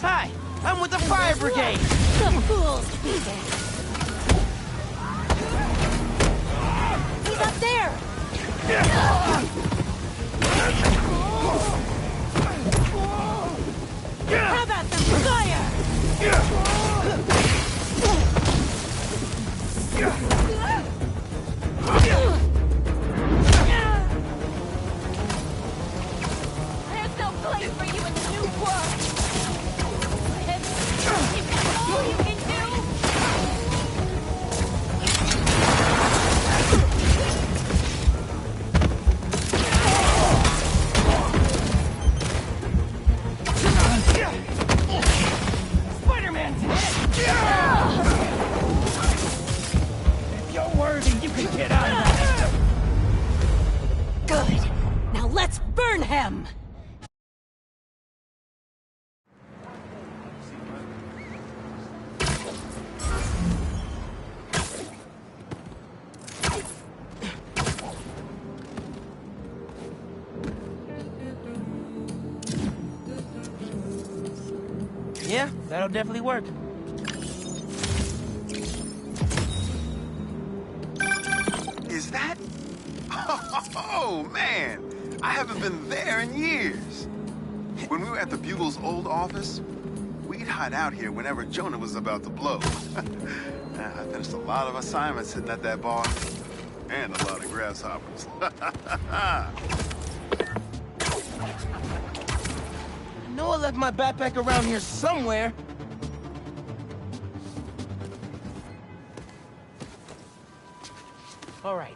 Hi, I'm with the fire brigade. The fools! He's up there! How about some fire? There's no place for you in the new world! Is that all you can do? Spider-Man's hit! If you're worthy, you can get out of that. Good. Now let's burn him! Yeah, that'll definitely work. Is that? Oh, man! I haven't been there in years. When we were at the Bugle's old office, we'd hide out here whenever Jonah was about to blow. I finished a lot of assignments sitting at that bar. And a lot of grasshoppers. I know I left my backpack around here somewhere. All right.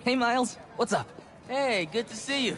Hey, Miles. What's up? Hey, good to see you.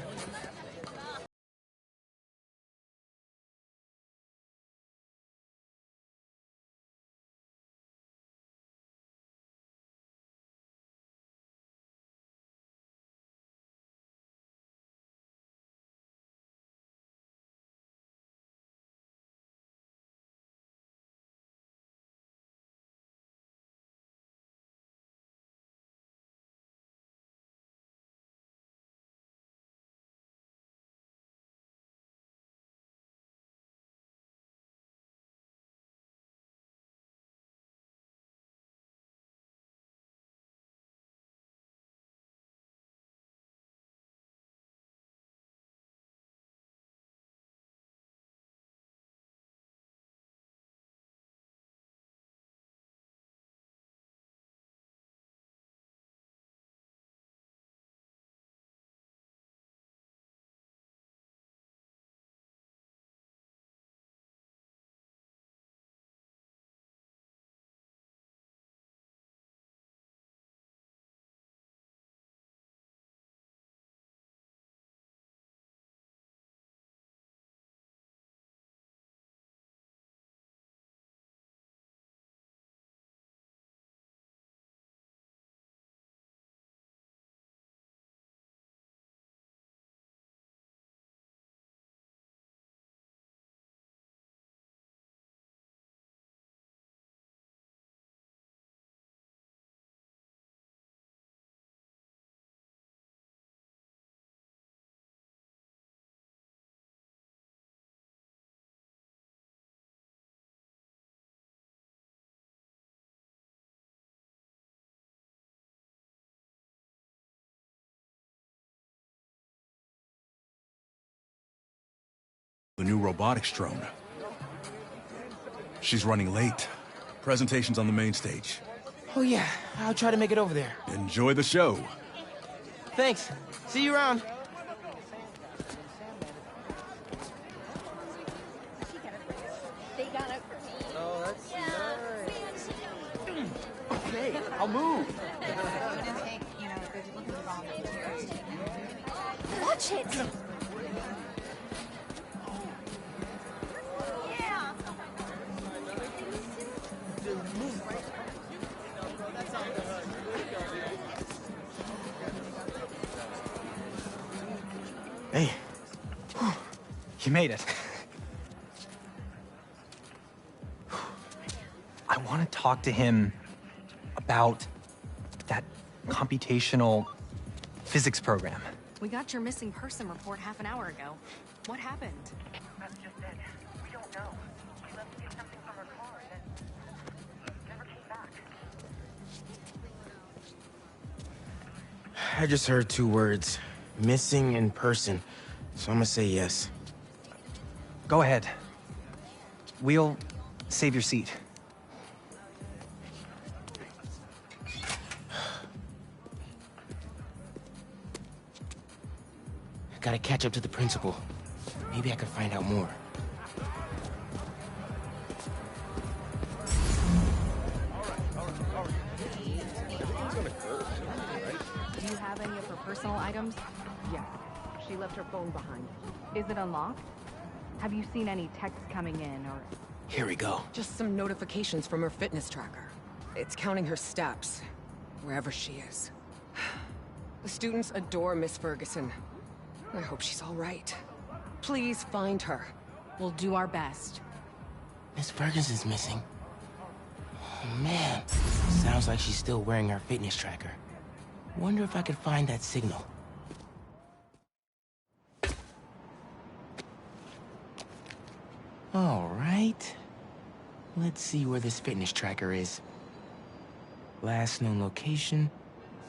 The new robotics drone. She's running late. Presentation's on the main stage. Oh yeah, I'll try to make it over there. Enjoy the show. Thanks. See you around. Oh, that's nice. Okay, I'll move. Watch it! Hey. You made it. want to talk to him about that computational physics program. We got your missing person report half an hour ago. What happened? That's just it. We don't know. She left to get something from her car and then never came back. I just heard 2 words. Missing in person. So I'm gonna say yes. Go ahead. We'll save your seat. Gotta catch up to the principal. Maybe I can find out more. Do you have any of her personal items? Yes. She left her phone behind. Is it unlocked? Have you seen any texts coming in, or... Here we go. Just some notifications from her fitness tracker. It's counting her steps, wherever she is. The students adore Miss Ferguson. I hope she's all right. Please find her. We'll do our best. Miss Ferguson's missing. Oh, man. Sounds like she's still wearing her fitness tracker. Wonder if I could find that signal. All right. Let's see where this fitness tracker is. Last known location,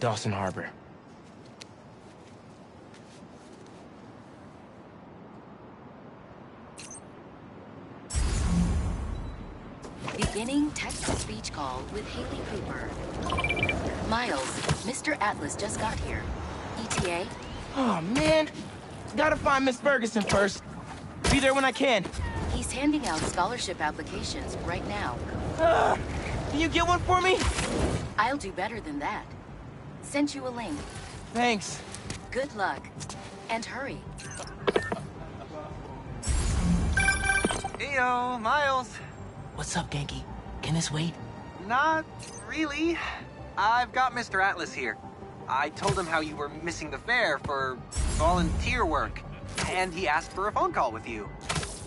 Dawson Harbor. Beginning text-to-speech call with Haley Cooper. Miles, Mr. Atlas just got here. ETA? Oh, man. Gotta find Miss Ferguson first. Be there when I can. He's handing out scholarship applications right now. Can you get one for me? I'll do better than that. Sent you a link. Thanks. Good luck. And hurry. Heyo, Miles. What's up, Genki? Can this wait? Not really. I've got Mr. Atlas here. I told him how you were missing the fair for volunteer work, and he asked for a phone call with you.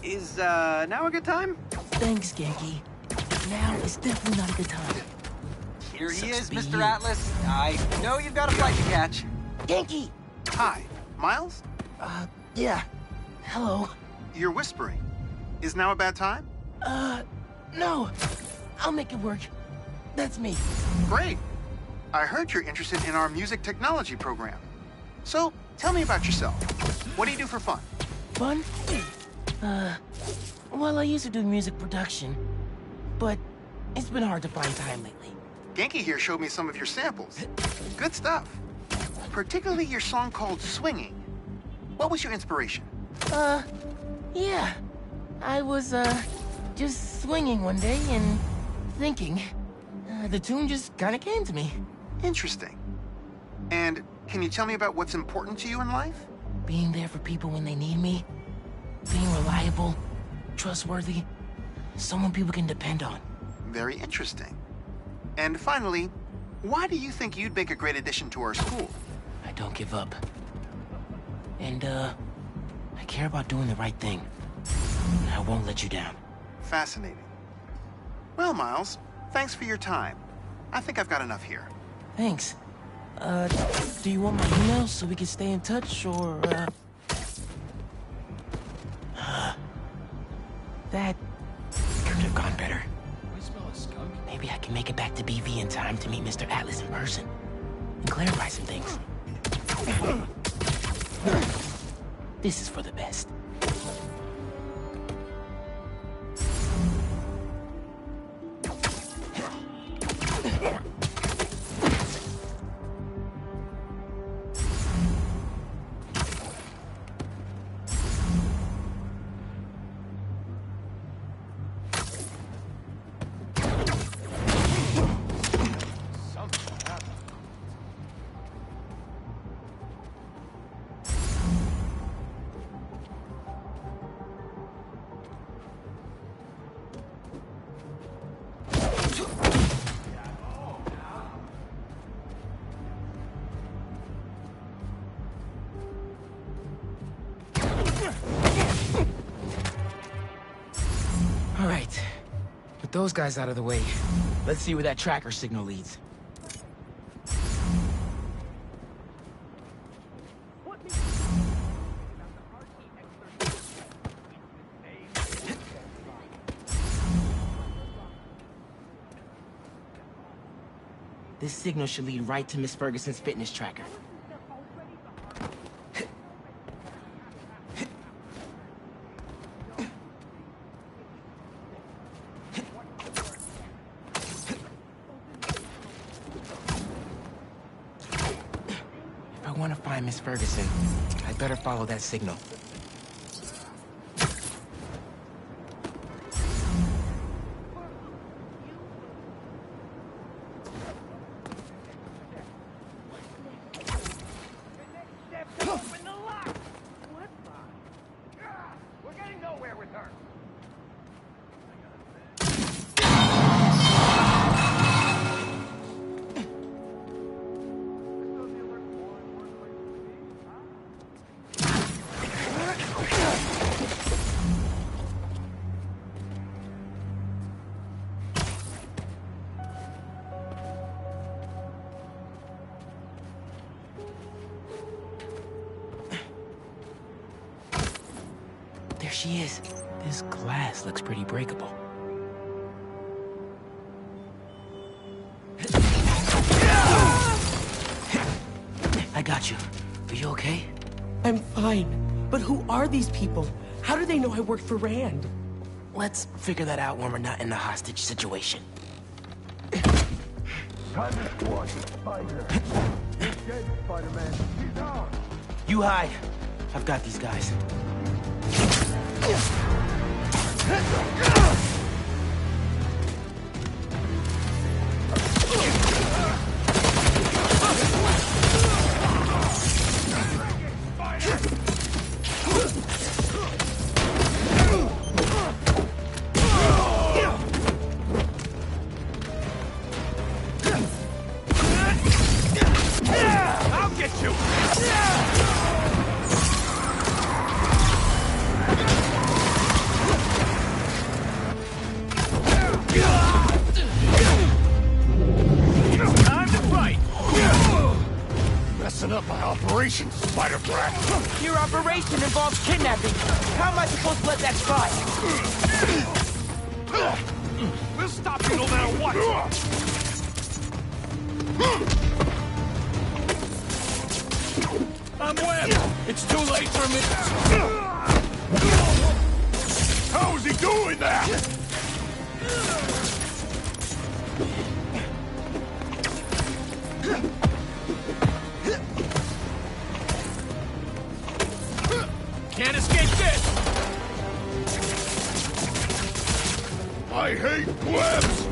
Is, now a good time? Thanks, Genki. Now is definitely not a good time. Here he Sucks is, to be Mr. you. Atlas. I know you've got a flight to catch. Genki! Hi, Miles? Yeah. Hello. You're whispering. Is now a bad time? No. I'll make it work. That's me. Great. I heard you're interested in our music technology program. So, tell me about yourself. What do you do for fun? Fun? Well, I used to do music production, but it's been hard to find time lately. Genki here showed me some of your samples. Good stuff. Particularly your song called Swinging. What was your inspiration? Yeah. I was, just swinging one day and thinking. The tune just kinda came to me. Interesting. And can you tell me about what's important to you in life? Being there for people when they need me. Being reliable, trustworthy, someone people can depend on. Very interesting. And finally, why do you think you'd make a great addition to our school? I don't give up. And, I care about doing the right thing. I won't let you down. Fascinating. Well, Miles, thanks for your time. I think I've got enough here. Thanks. Do you want my email so we can stay in touch, or, That could have gone better. Maybe I can make it back to BV in time to meet Mr. Atlas in person and clarify some things. This is for the best. All right, with those guys out of the way, Let's see where that tracker signal leads. This signal should lead right to Miss Ferguson's fitness tracker. If I want to find Miss Ferguson, I better follow that signal. There she is. This glass looks pretty breakable. I got you. Are you okay? I'm fine. But who are these people? How do they know I work for Rand? Let's figure that out when we're not in the hostage situation. Time to squash the spider. You're dead, Spider-Man. She's down. You hide. I've got these guys. I'll get you! Time to fight! Messing up my operation, Spider-Brat. Your operation involves kidnapping. How am I supposed to let that slide? We'll stop you no matter what! I'm Webb! It's too late for me! How is he doing that? Can't escape this! I hate webs!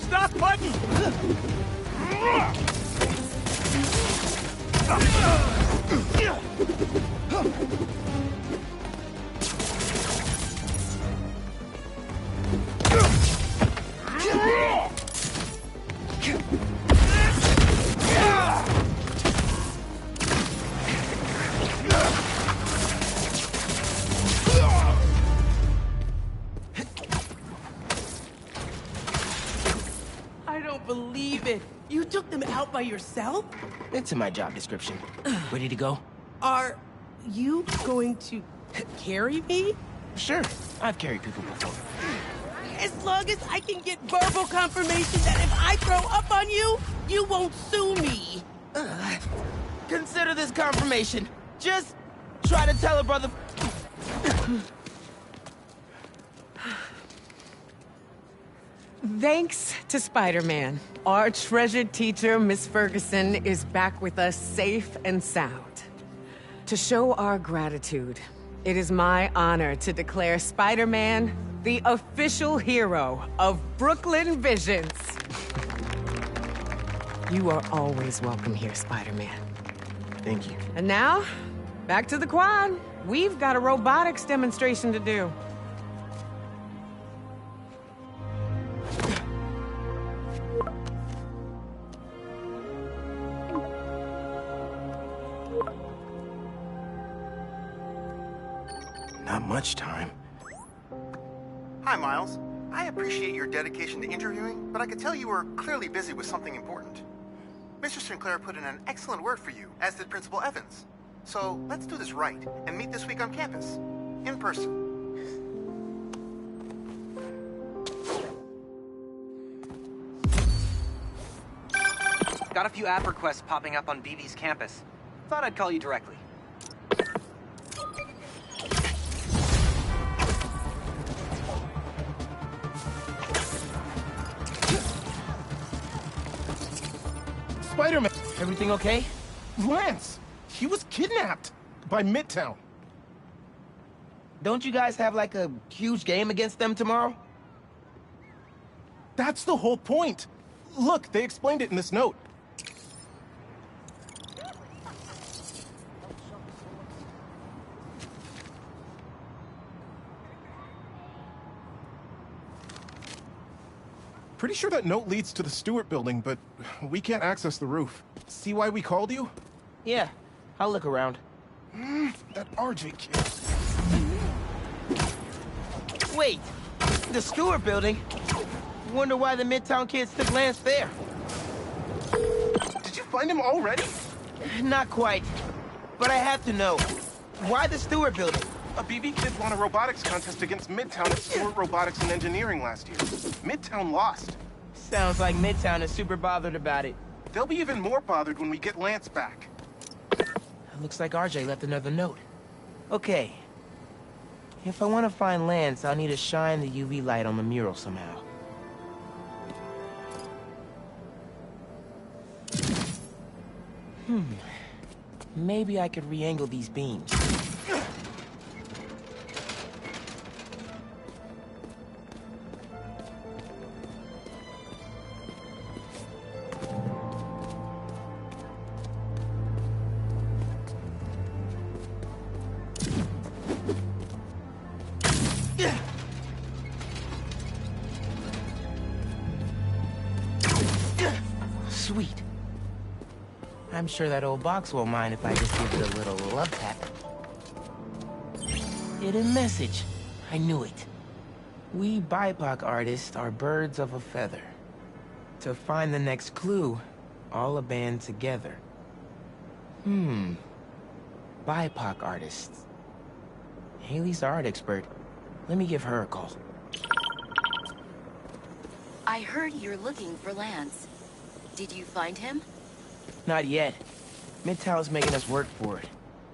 Stop button! I don't believe it. You took them out by yourself? It's in my job description. Ready to go? Are you going to carry me? Sure. I've carried people before. As long as I can get verbal confirmation that if I throw up on you, you won't sue me. Consider this confirmation. Just try to tell a brother. Thanks to Spider-Man, our treasured teacher, Miss Ferguson, is back with us safe and sound. To show our gratitude, it is my honor to declare Spider-Man the official hero of Brooklyn Visions. You are always welcome here, Spider-Man. Thank you. And now, back to the quad. We've got a robotics demonstration to do. Not much time. Hi, Miles. I appreciate your dedication to interviewing, but I could tell you were clearly busy with something important. Mr. Sinclair put in an excellent word for you, as did Principal Evans. So let's do this right and meet this week on campus, in person. Got a few app requests popping up on BB's campus. Thought I'd call you directly. Spider-Man! Everything okay? Lance! He was kidnapped by Midtown. Don't you guys have like a huge game against them tomorrow? That's the whole point. Look, they explained it in this note. Pretty sure that note leads to the Stewart building, but we can't access the roof. See why we called you? Yeah, I'll look around. That RJ kid. Wait, the Stewart building? Wonder why the Midtown kids took Lance there. Did you find him already? Not quite, but I have to know. Why the Stewart building? A BB kid won a robotics contest against Midtown at Stewart Robotics and Engineering last year. Midtown lost. Sounds like Midtown is super bothered about it. They'll be even more bothered when we get Lance back. Looks like RJ left another note. Okay. If I want to find Lance, I'll need to shine the UV light on the mural somehow. Maybe I could re-angle these beams. Sweet. I'm sure that old box won't mind if I just give it a little love tap. Hidden message. I knew it. We BIPOC artists are birds of a feather. To find the next clue, all a band together. BIPOC artists. Haley's art expert. Let me give her a call. I heard you're looking for Lance. Did you find him? Not yet. Midtown's making us work for it.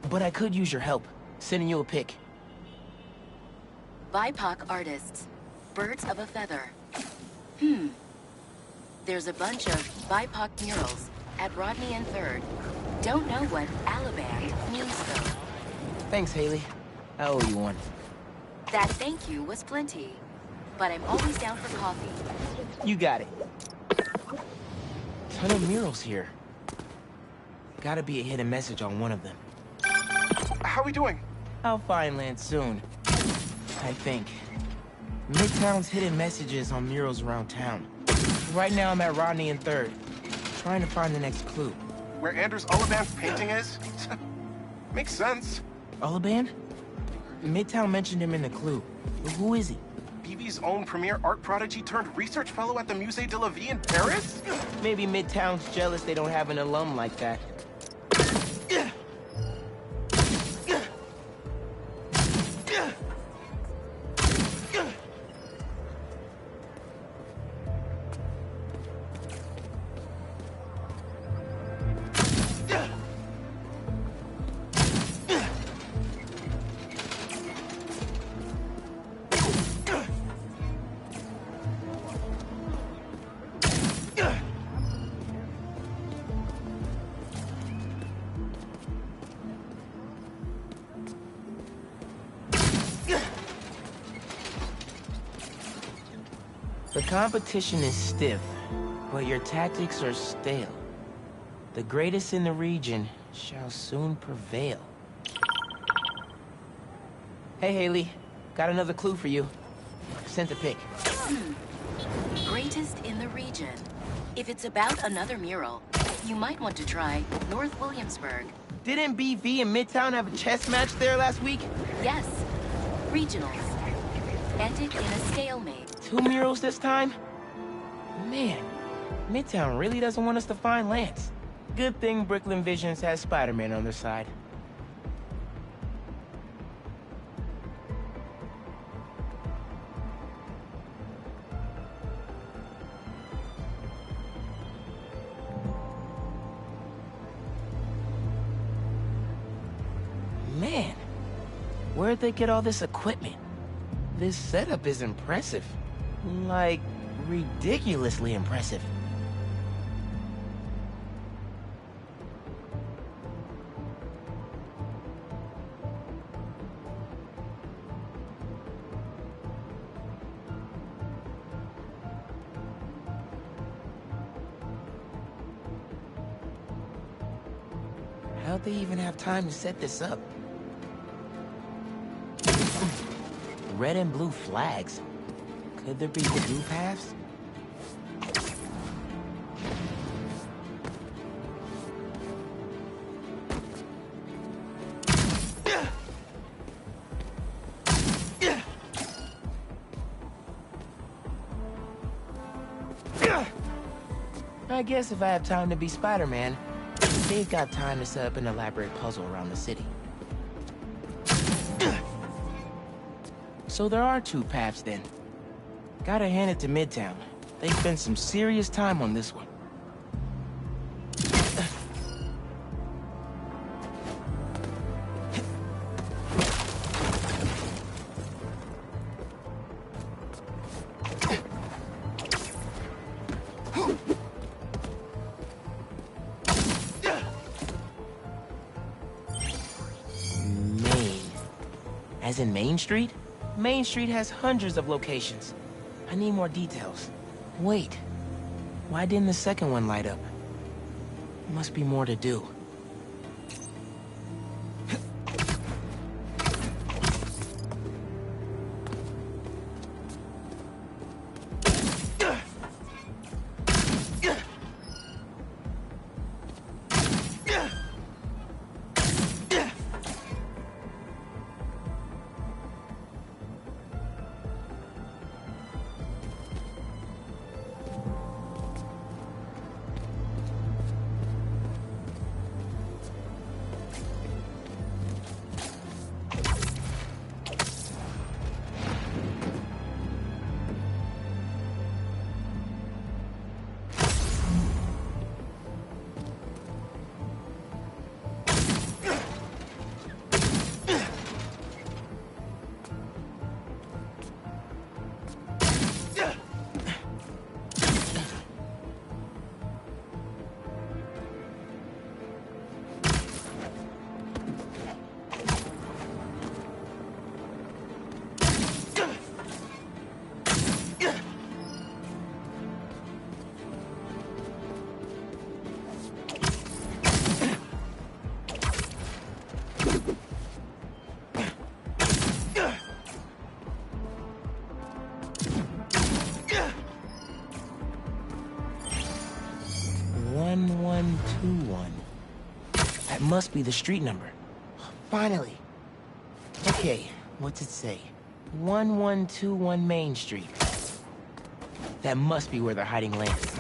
But I could use your help. Sending you a pic. BIPOC artists. Birds of a feather. There's a bunch of BIPOC murals at Rodney and 3rd. Don't know what Alaband means, though. Thanks, Haley. I owe you one. That thank you was plenty. But I'm always down for coffee. You got it. Ton of murals here. Gotta be a hidden message on one of them. How we doing? I'll find Lance soon. I think. Midtown's hidden messages on murals around town. Right now I'm at Rodney and 3rd, trying to find the next clue. Where Anders Ullaband's painting is? Makes sense. Ullaband? Midtown mentioned him in the clue. But who is he? BB's own premier art prodigy turned research fellow at the Musée de la Vie in Paris? Maybe Midtown's jealous they don't have an alum like that. The competition is stiff, but your tactics are stale. The greatest in the region shall soon prevail. Hey, Haley. Got another clue for you. Sent a pic. Greatest in the region. If it's about another mural, you might want to try North Williamsburg. Didn't BV and Midtown have a chess match there last week? Yes. Regionals. Ended in a stalemate. 2 murals this time? Man, Midtown really doesn't want us to find Lance. Good thing Brooklyn Visions has Spider-Man on their side. Man, where'd they get all this equipment? This setup is impressive. Like, ridiculously impressive. How'd they even have time to set this up? Red and blue flags. Could there be two paths? I guess if I have time to be Spider-Man, they've got time to set up an elaborate puzzle around the city. So there are two paths then. Gotta hand it to Midtown. They spent some serious time on this one. Main. As in Main Street? Main Street has hundreds of locations. I need more details. Wait, why didn't the second one light up? Must be more to do. That must be the street number. Finally. Okay, what's it say? 1121 Main Street. That must be where they're hiding Lance.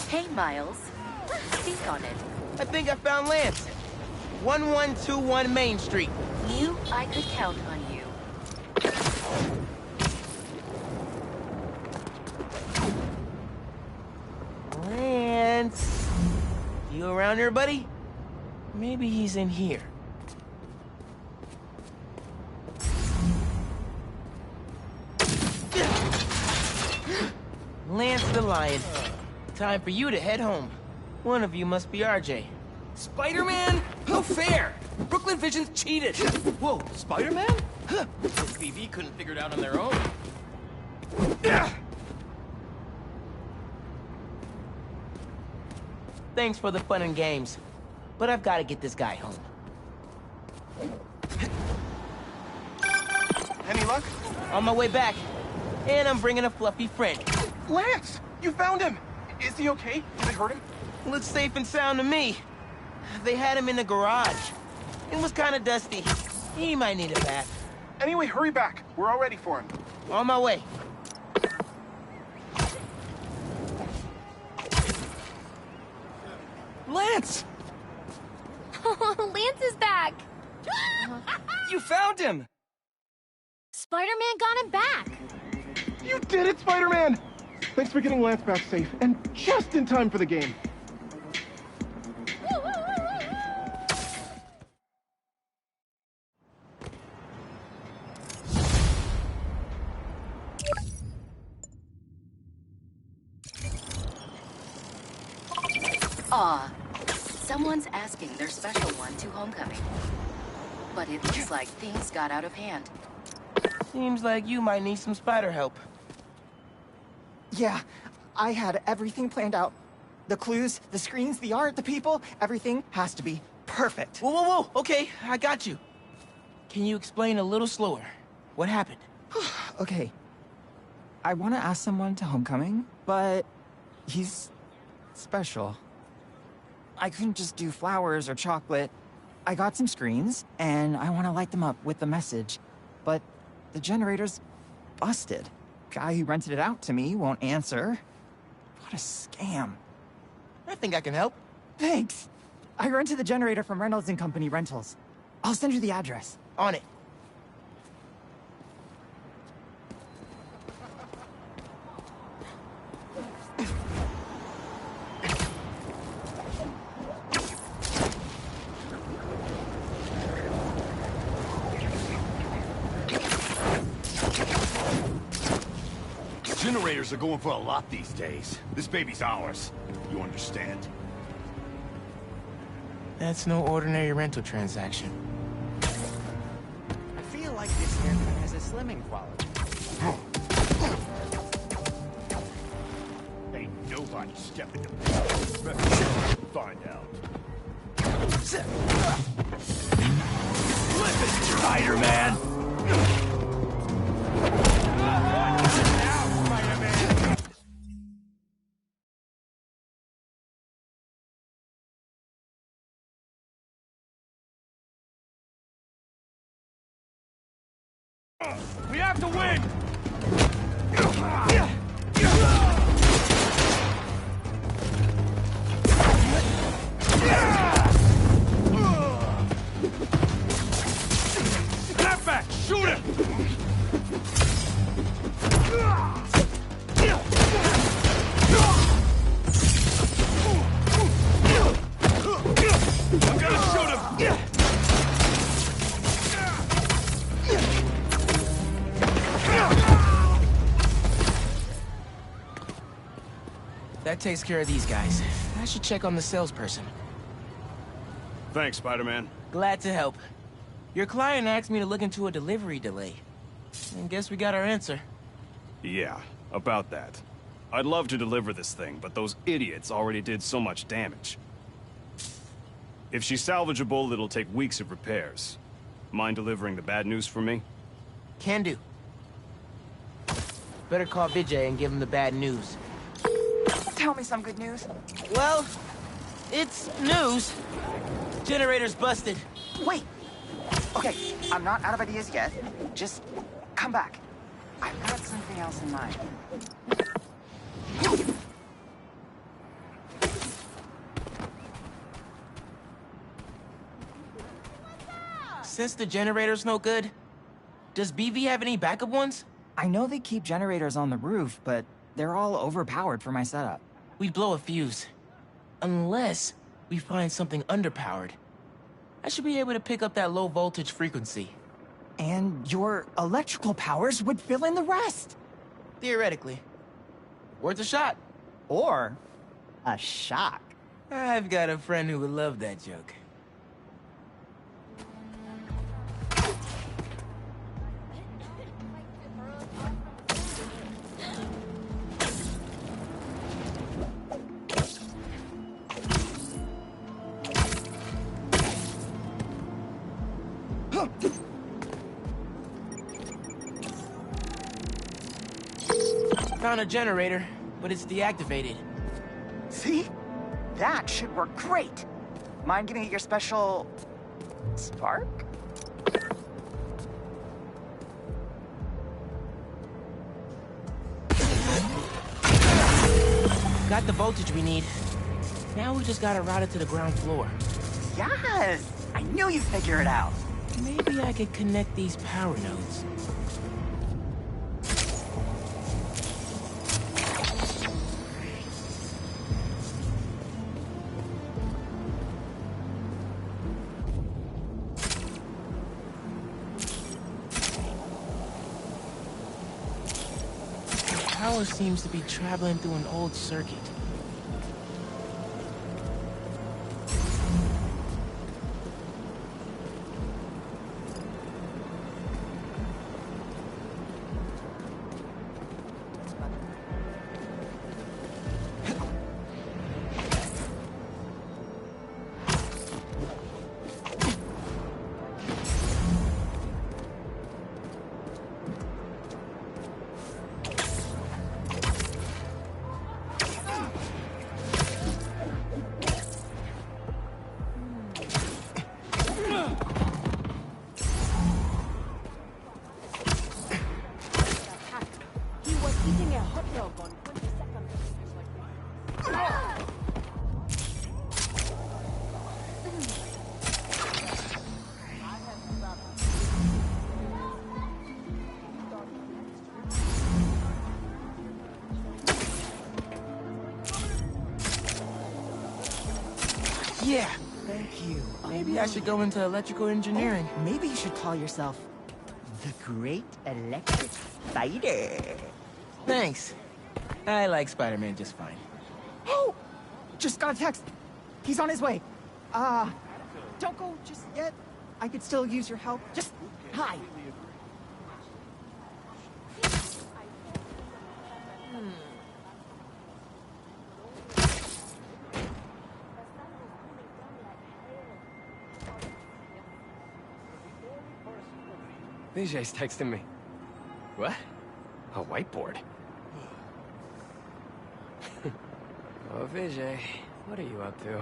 Hey, Miles. Speak on it. I think I found Lance. 1121 Main Street. Knew I could count on you. Lance. You around here, buddy? Maybe he's in here. Lance the Lion. Time for you to head home. One of you must be RJ. Spider-Man? No fair! Brooklyn Visions cheated! Whoa, Spider-Man? This BV couldn't figure it out on their own. Thanks for the fun and games, but I've got to get this guy home. Any luck? On my way back, and I'm bringing a fluffy friend. Lance! You found him! Is he okay? Did it hurt him? Looks safe and sound to me. They had him in the garage. It was kind of dusty. He might need a bath. Anyway, hurry back. We're all ready for him. On my way. Lance! Lance is back! You found him! Spider-Man got him back! You did it, Spider-Man! Thanks for getting Lance back safe, and just in time for the game. Aw, someone's asking their special one to homecoming. But it looks like things got out of hand. Seems like you might need some spider help. Yeah, I had everything planned out. The clues, the screens, the art, the people, everything has to be perfect. Whoa, whoa, whoa! Okay, I got you. Can you explain a little slower? What happened? Okay. I want to ask someone to homecoming, but he's special. I couldn't just do flowers or chocolate. I got some screens, and I want to light them up with the message. But the generator's busted. Guy who rented it out to me won't answer. What a scam. I think I can help. Thanks. I rented the generator from Reynolds & Company Rentals. I'll send you the address. On it. Generators are going for a lot these days. This baby's ours. You understand? That's no ordinary rental transaction. I feel like this haircut has a slimming quality. Ain't nobody stepping to me. Find out. Flip it, Spider-Man! We have to win! Snap back! Shoot him! I'm gonna shoot him! That takes care of these guys. I should check on the salesperson. Thanks, Spider-Man. Glad to help. Your client asked me to look into a delivery delay. And guess we got our answer. Yeah, about that. I'd love to deliver this thing, but those idiots already did so much damage. If she's salvageable, it'll take weeks of repairs. Mind delivering the bad news for me? Can do. Better call Vijay and give him the bad news. Tell me some good news. Well, it's news. Generator's busted. Wait. Okay, I'm not out of ideas yet. Just come back. I've got something else in mind. Since the generator's no good, does BV have any backup ones? I know they keep generators on the roof, but they're all overpowered for my setup. We'd blow a fuse. Unless we find something underpowered. I should be able to pick up that low voltage frequency. And your electrical powers would fill in the rest. Theoretically. Worth a shot. Or a shock. I've got a friend who would love that joke. Found a generator, but it's deactivated. See? That should work great. Mind giving it your special... Spark? Got the voltage we need. Now we just gotta route it to the ground floor. Yes! I knew you'd figure it out. Maybe I could connect these power nodes. Power seems to be traveling through an old circuit. Yeah, thank you. Maybe I should go into electrical engineering. Maybe you should call yourself the Great Electric Fighter. Thanks. I like Spider-Man just fine. Oh! Just got a text. He's on his way. Don't go just yet. I could still use your help. Just hide. Vijay's texting me. What? A whiteboard? Oh, Vijay, what are you up to?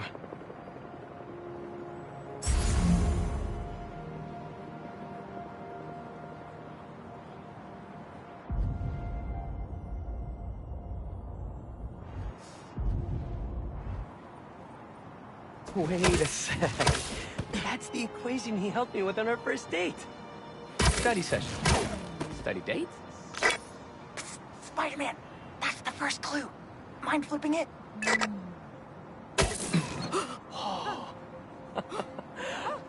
Wait a sec. That's the equation he helped me with on our first date. Study session. Study date? Spider-Man, that's the first clue. Mind flipping it?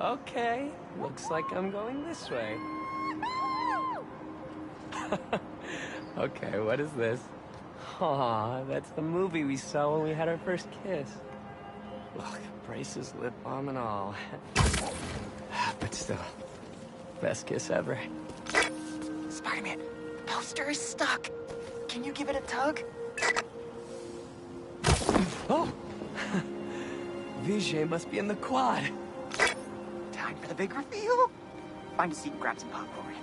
Okay, looks like I'm going this way. Okay, what is this? Aw, that's the movie we saw when we had our first kiss. Look, braces, lip balm, and all. But still, best kiss ever. Spider-Man, poster is stuck. Can you give it a tug? Oh! Vijay must be in the quad. Time for the big reveal. Find a seat and grab some popcorn.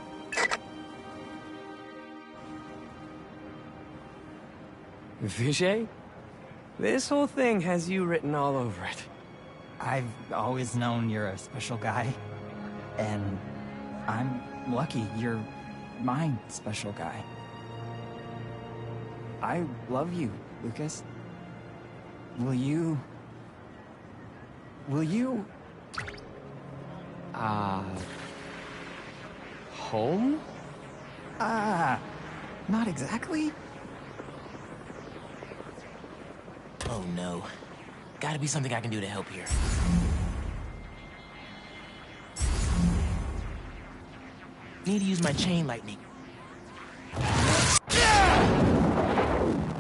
Vijay? This whole thing has you written all over it. I've always known you're a special guy. And I'm lucky you're my special guy. I love you, Lucas. Will you... Home? Not exactly. Oh no. Gotta be something I can do to help here. Need to use my chain lightning.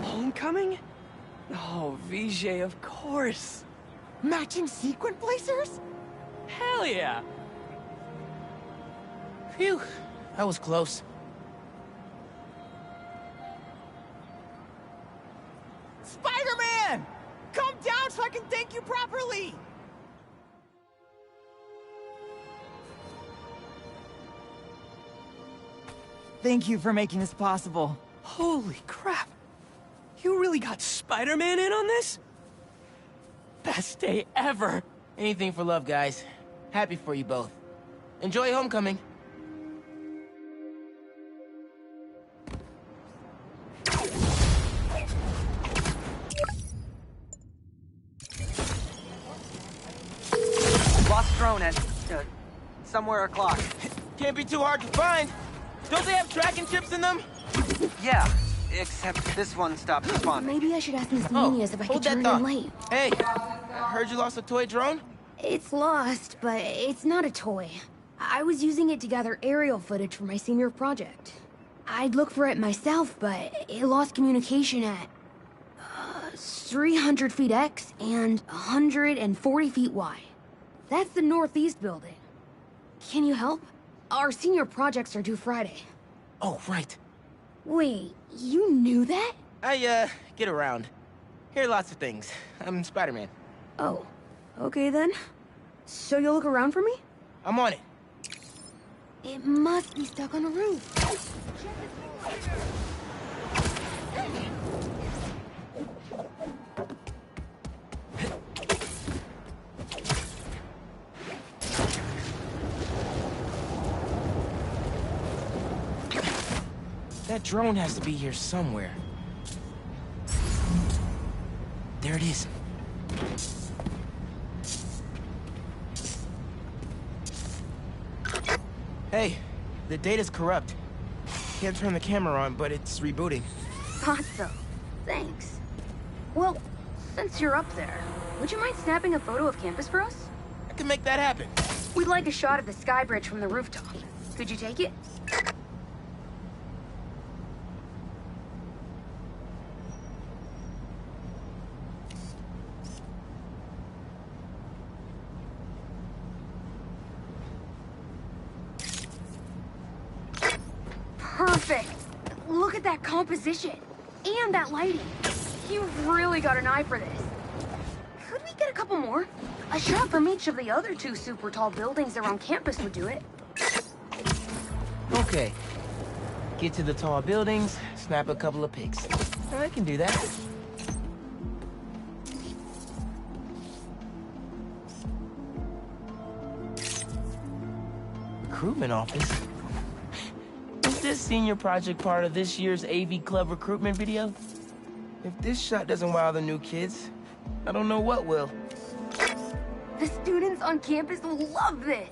Homecoming? Oh, Vijay, of course. Matching sequin placers? Hell yeah! Phew, that was close. Spider-Man! Come down so I can thank you properly! Thank you for making this possible. Holy crap! You really got Spider-Man in on this? Best day ever! Anything for love, guys. Happy for you both. Enjoy homecoming. Lost drone at, somewhere o'clock. Can't be too hard to find. Don't they have tracking chips in them? Yeah, except this one stopped responding. Maybe I should ask Miss Nunez if I could hold that turn it thought. in late. Hey, I heard you lost a toy drone? It's lost, but it's not a toy. I was using it to gather aerial footage for my senior project. I'd look for it myself, but it lost communication at 300 feet X and 140 feet Y. That's the Northeast building. Can you help? Our senior projects are due Friday. Oh, right. Wait, you knew that? I, get around. Hear lots of things. I'm Spider-Man. Oh, okay then. So you'll look around for me? I'm on it. It must be stuck on a roof. That drone has to be here somewhere. There it is. Hey, the data's corrupt. Can't turn the camera on, but it's rebooting. Thought so. Thanks. Well, since you're up there, would you mind snapping a photo of campus for us? I can make that happen. We'd like a shot of the sky bridge from the rooftop. Could you take it? Perfect! Look at that composition! And that lighting! You've really got an eye for this. Could we get a couple more? A shot from each of the other two super tall buildings around campus would do it. Okay. Get to the tall buildings, snap a couple of pics. I can do that. Recruitment office? Is this senior project part of this year's AV Club recruitment video? If this shot doesn't wow the new kids, I don't know what will. The students on campus will love this!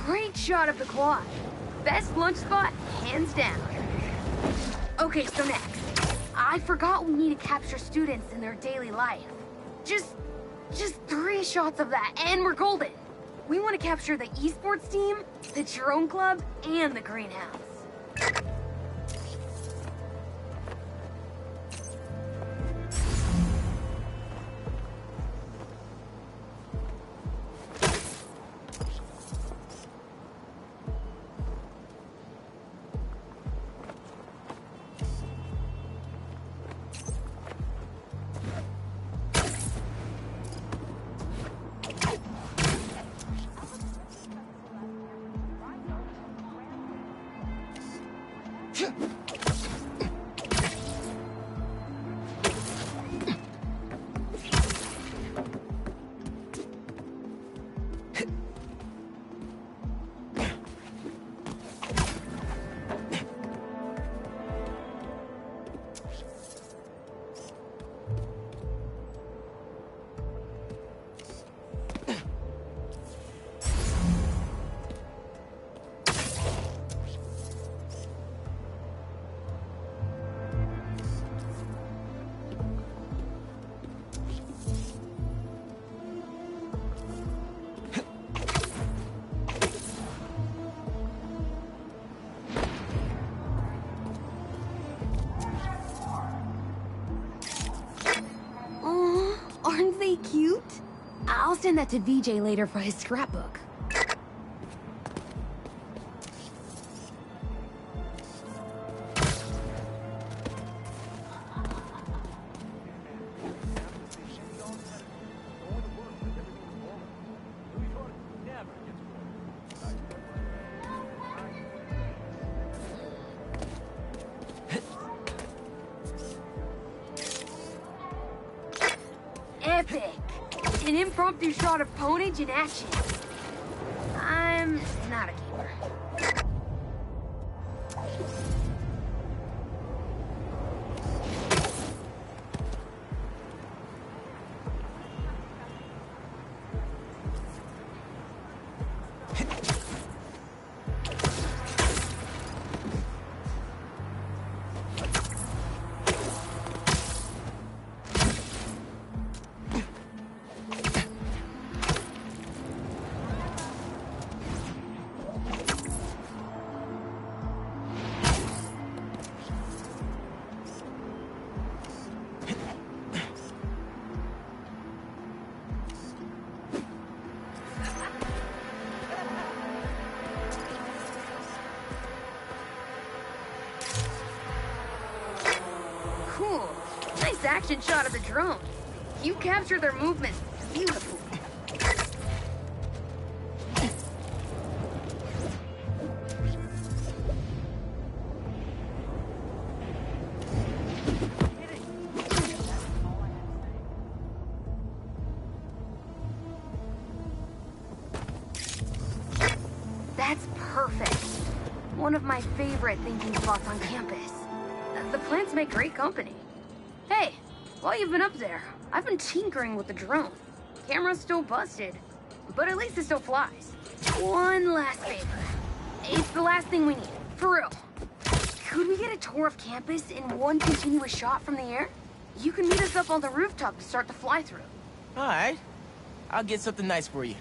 Great shot of the quad. Best lunch spot, hands down. Okay, so next. I forgot we need to capture students in their daily life. Just 3 shots of that, and we're golden. We want to capture the esports team, the drone club, and the greenhouse. send that to VJ later for his scrapbook. Epic! An impromptu shot of Ponage in action. I'm not a keeper. Cool. Nice action shot of the drone. You captured their movements beautifully. That's perfect. One of my favorite thinking spots on campus. The plants make great company. Hey, while you've been up there, I've been tinkering with the drone. Camera's still busted, but at least it still flies. One last favor. It's the last thing we need, for real. Could we get a tour of campus in one continuous shot from the air? You can meet us up on the rooftop to start the fly-through. All right. I'll get something nice for you.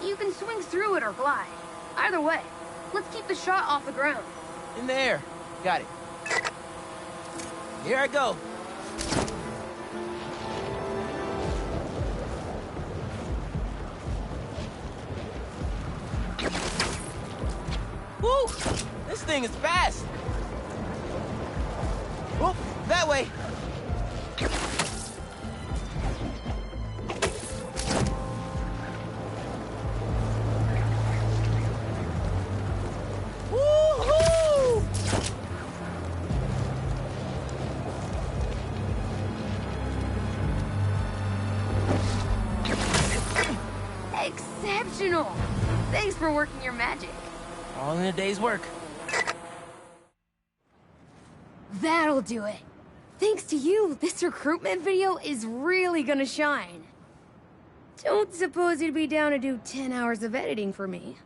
You can swing through it or glide. Either way, let's keep the shot off the ground. In the air. Got it. Here I go. Woo! This thing is fast. Whoop, that way. Woo-hoo! Exceptional! Thanks for working your magic. All in a day's work. That'll do it. Thanks to you, this recruitment video is really gonna shine. Don't suppose you'd be down to do 10 hours of editing for me?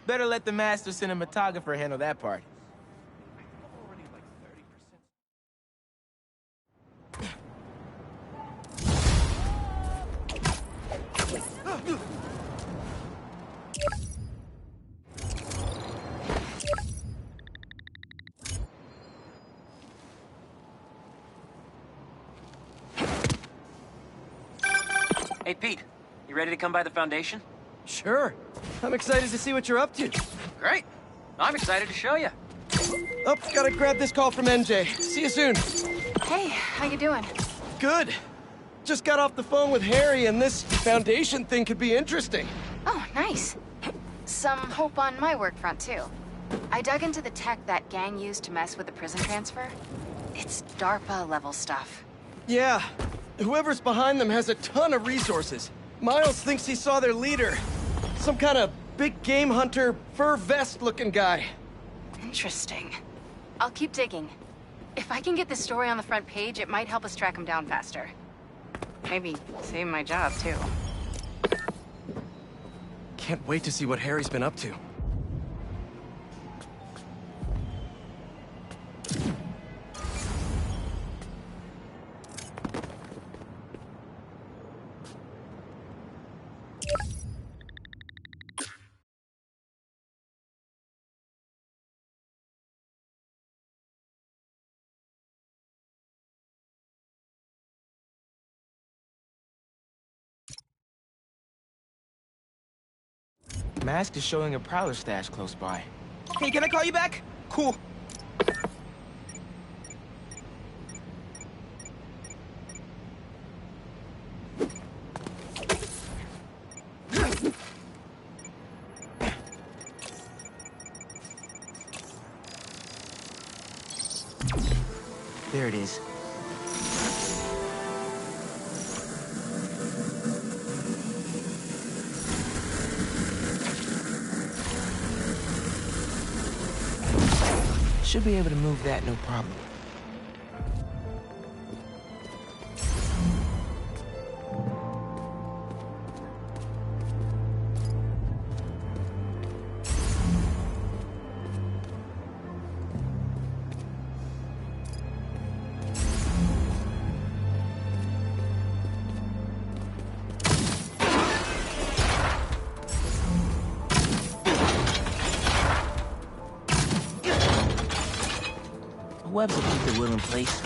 Better let the master cinematographer handle that part. Hey, Pete. You ready to come by the Foundation? Sure. I'm excited to see what you're up to. Great. I'm excited to show you. Oh, gotta grab this call from NJ. See you soon. Hey, how you doing? Good. Just got off the phone with Harry, and this Foundation thing could be interesting. Oh, nice. Some hope on my work front, too. I dug into the tech that gang used to mess with the prison transfer. It's DARPA-level stuff. Yeah. Whoever's behind them has a ton of resources. Miles thinks he saw their leader. Some kind of big game hunter, fur vest-looking guy. Interesting. I'll keep digging. If I can get this story on the front page, it might help us track him down faster. Maybe save my job, too. Can't wait to see what Harry's been up to. Mask is showing a Prowler stash close by. Hey, can I call you back? Cool. There it is. Should be able to move that, no problem. Webs will keep the wheel in place.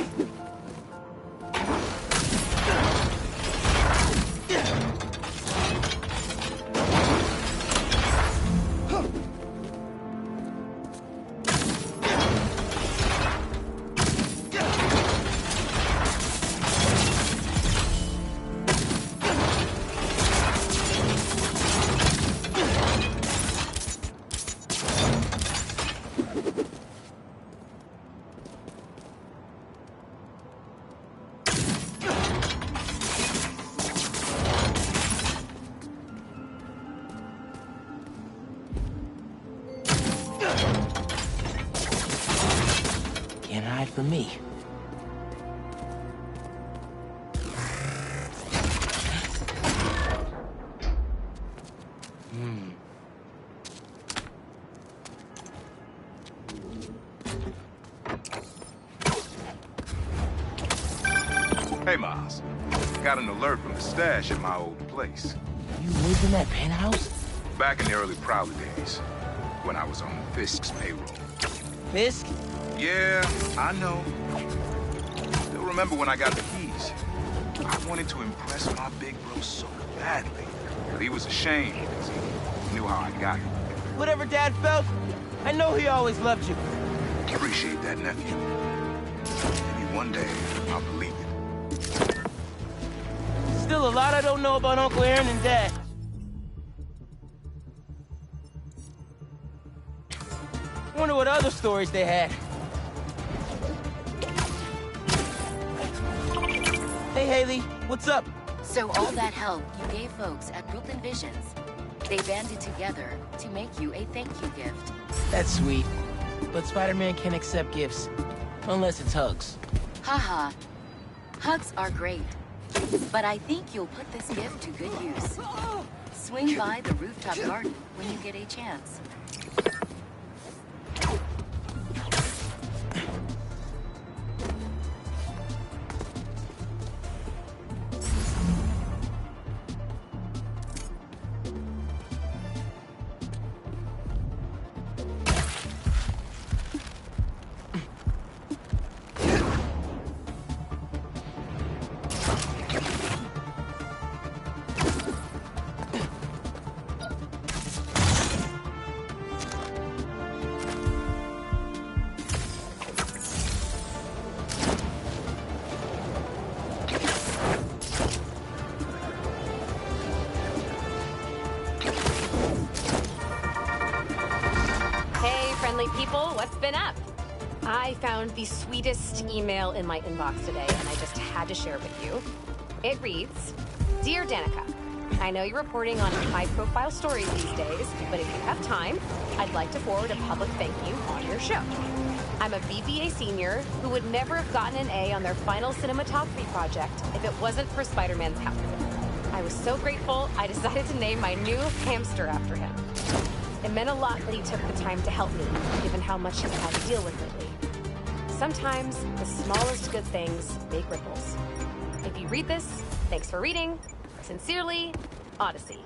Can't hide from me. Hey, Miles. Got an alert from the stash at my old place. You lived in that penthouse? Back in the early Prowler days, when I was on Fisk's payroll. Fisk? Yeah, I know. Still remember when I got the keys. I wanted to impress my big bro so badly, but he was ashamed because he knew how I got it. Whatever Dad felt, I know he always loved you. Appreciate that, nephew. Maybe one day I'll believe it. Still a lot I don't know about Uncle Aaron and Dad. Wonder what other stories they had. Hey, Haley, what's up? So all that help you gave folks at Brooklyn Visions, they banded together to make you a thank you gift. That's sweet. But Spider-Man can't accept gifts. Unless it's hugs. Haha. Hugs are great. But I think you'll put this gift to good use. Swing by the rooftop garden when you get a chance. People, what's been up? I found the sweetest email in my inbox today, and I just had to share it with you. It reads, Dear Danica, I know you're reporting on high-profile stories these days, but if you have time, I'd like to forward a public thank you on your show. I'm a BBA senior who would never have gotten an A on their final cinematography project if it wasn't for Spider-Man's help. I was so grateful, I decided to name my new hamster after him. It meant a lot that he took the time to help me, given how much he's had to deal with lately. Sometimes, the smallest good things make ripples. If you read this, thanks for reading. Sincerely, Odyssey.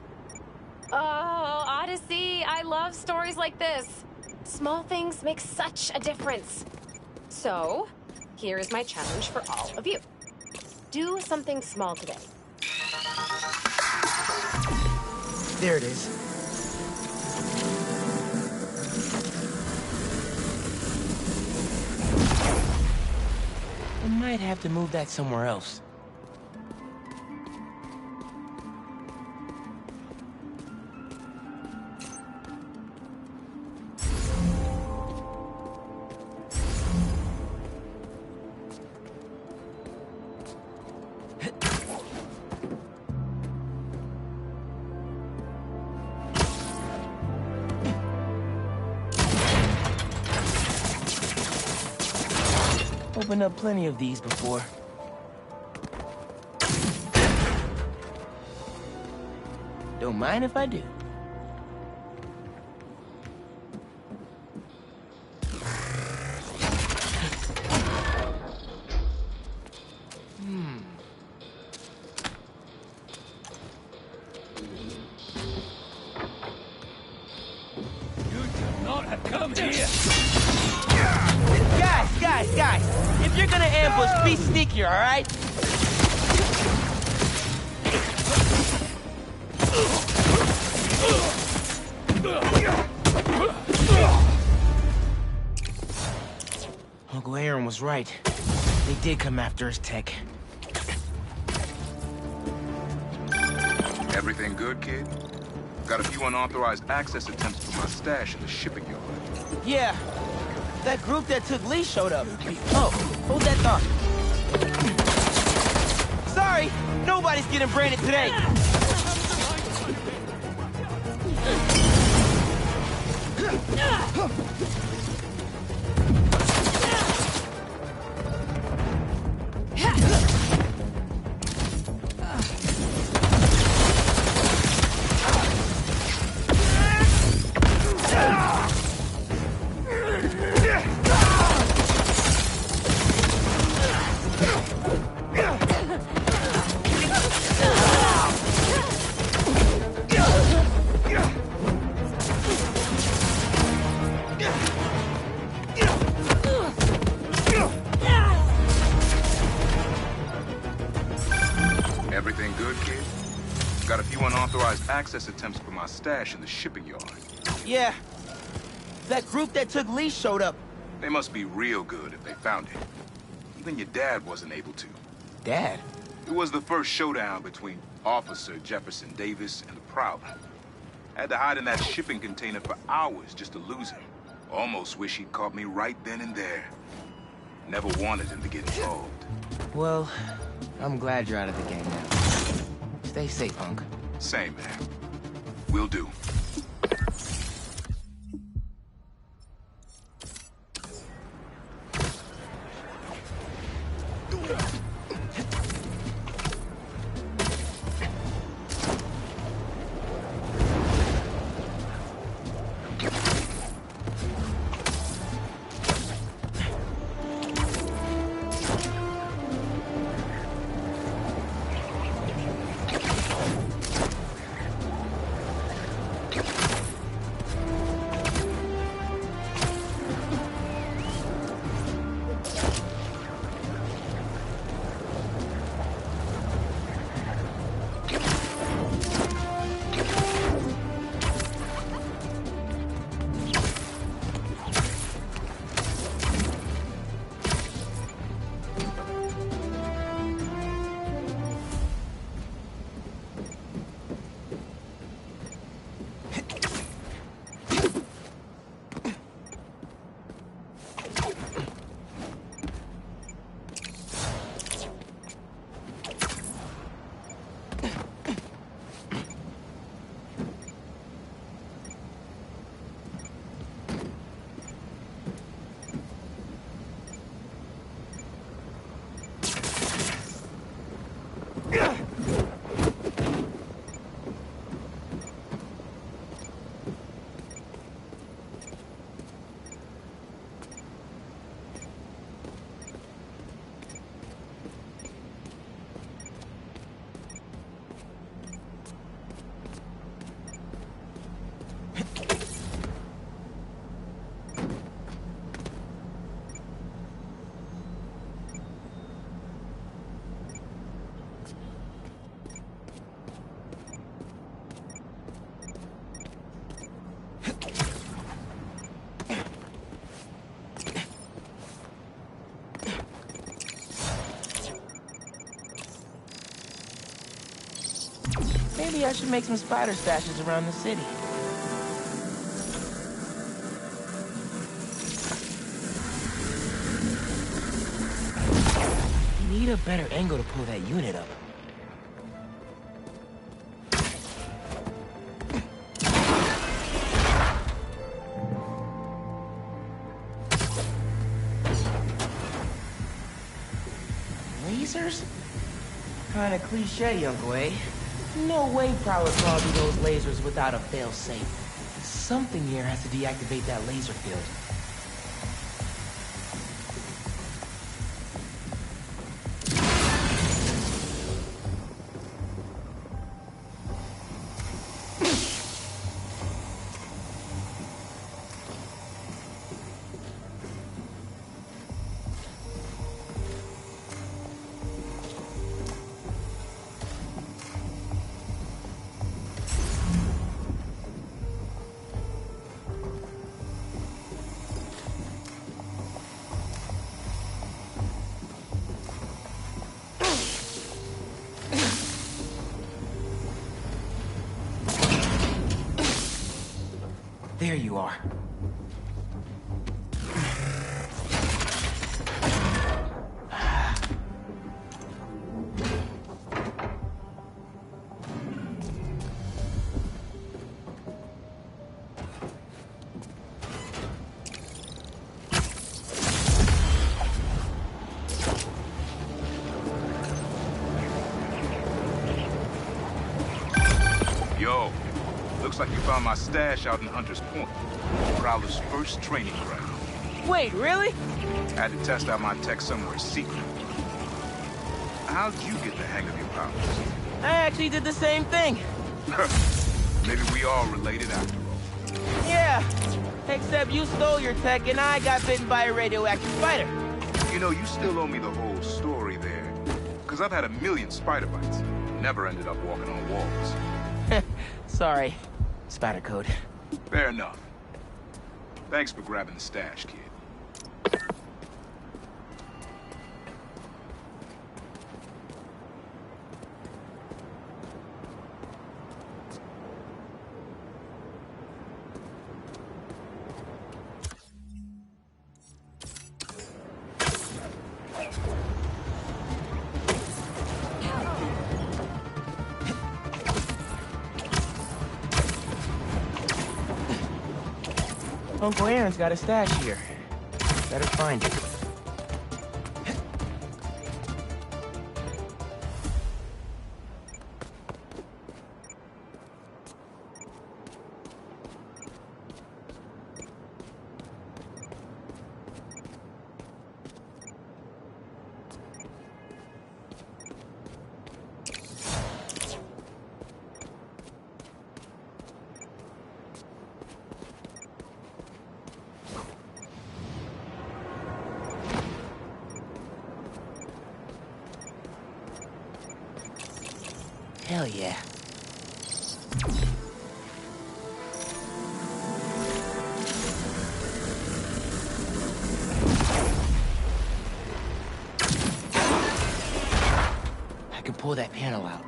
Oh, Odyssey, I love stories like this. Small things make such a difference. So, here is my challenge for all of you. Do something small today. There it is. I might have to move that somewhere else. Opened up plenty of these before. Don't mind if I do. Guys, if you're gonna ambush, be sneakier, all right? Uncle Aaron was right. They did come after his tech. Everything good, kid? Got a few unauthorized access attempts to my stash in the shipping yard. Yeah. That group that took Lee showed up. Oh, hold that thought. Sorry, nobody's getting branded today. Everything good, kid? Got a few unauthorized access attempts for my stash in the shipping yard. Yeah. That group that took Lee showed up. They must be real good if they found it. Even your dad wasn't able to. Dad? It was the first showdown between Officer Jefferson Davis and the Prowler. Had to hide in that shipping container for hours just to lose him. Almost wish he'd caught me right then and there. Never wanted him to get involved. Well, I'm glad you're out of the game now. Stay safe, Hunk. Same, man. Will do. Maybe I should make some spider stashes around the city. Need a better angle to pull that unit up. Lasers? Kinda cliche, Uncle A. No way Prowler crawled through those lasers without a fail-safe. Something here has to deactivate that laser field. There you are. Yo, looks like you found my stash out in Hunter's Point, Prowler's first training ground. Wait, really? Had to test out my tech somewhere secret. How'd you get the hang of your powers? I actually did the same thing. Maybe we all related after all. Yeah, except you stole your tech and I got bitten by a radioactive spider. You know, you still owe me the whole story there. Because I've had a million spider bites. Never ended up walking on walls. Sorry. Spider code. Fair enough. Thanks for grabbing the stash, kid. Uncle Aaron's got a stash here. Better find it. Hell yeah. I can pull that panel out.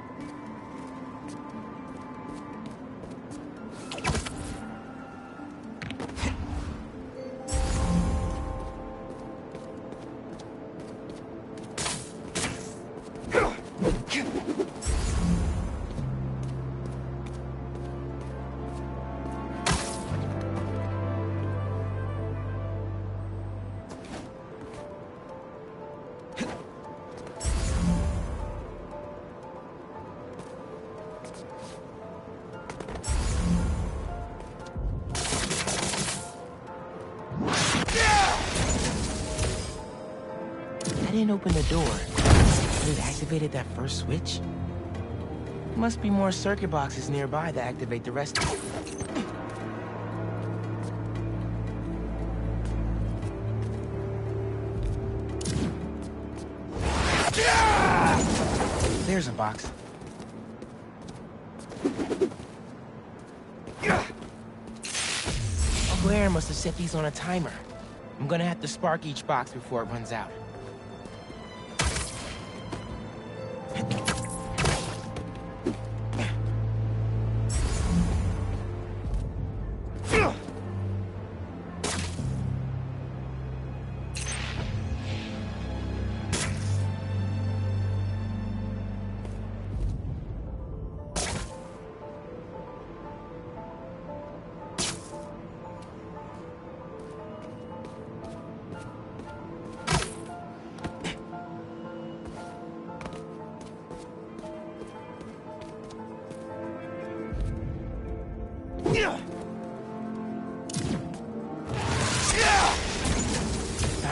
I didn't open the door. But it activated that first switch? Must be more circuit boxes nearby that activate the rest of it. There's a box. Uncle Aaron must have set these on a timer. I'm gonna have to spark each box before it runs out.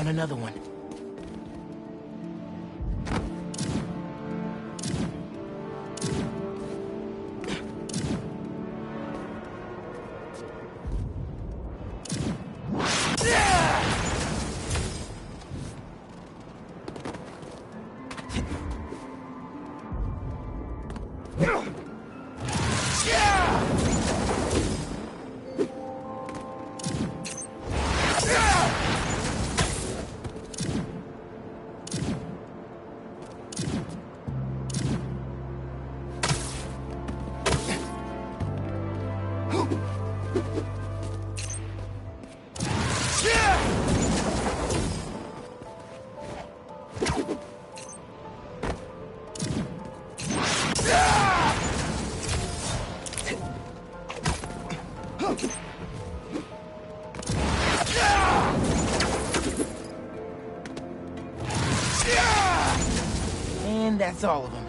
found another one. And that's all of them.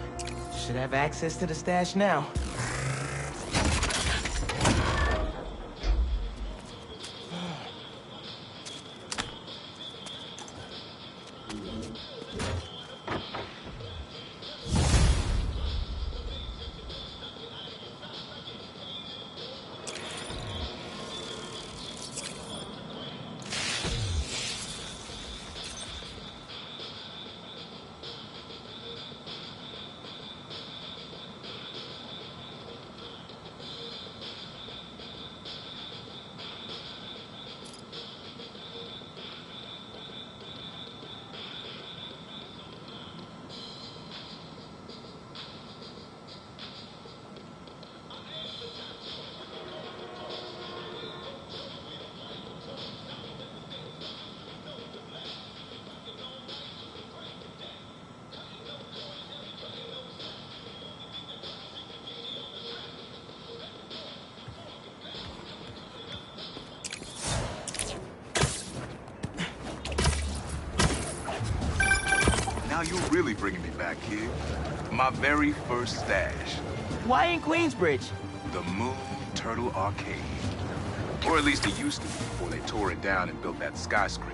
Should have access to the stash now. Now you're really bringing me back, kid. My very first stash. Why in Queensbridge? The Moon Turtle Arcade. Or at least it used to be before they tore it down and built that skyscraper.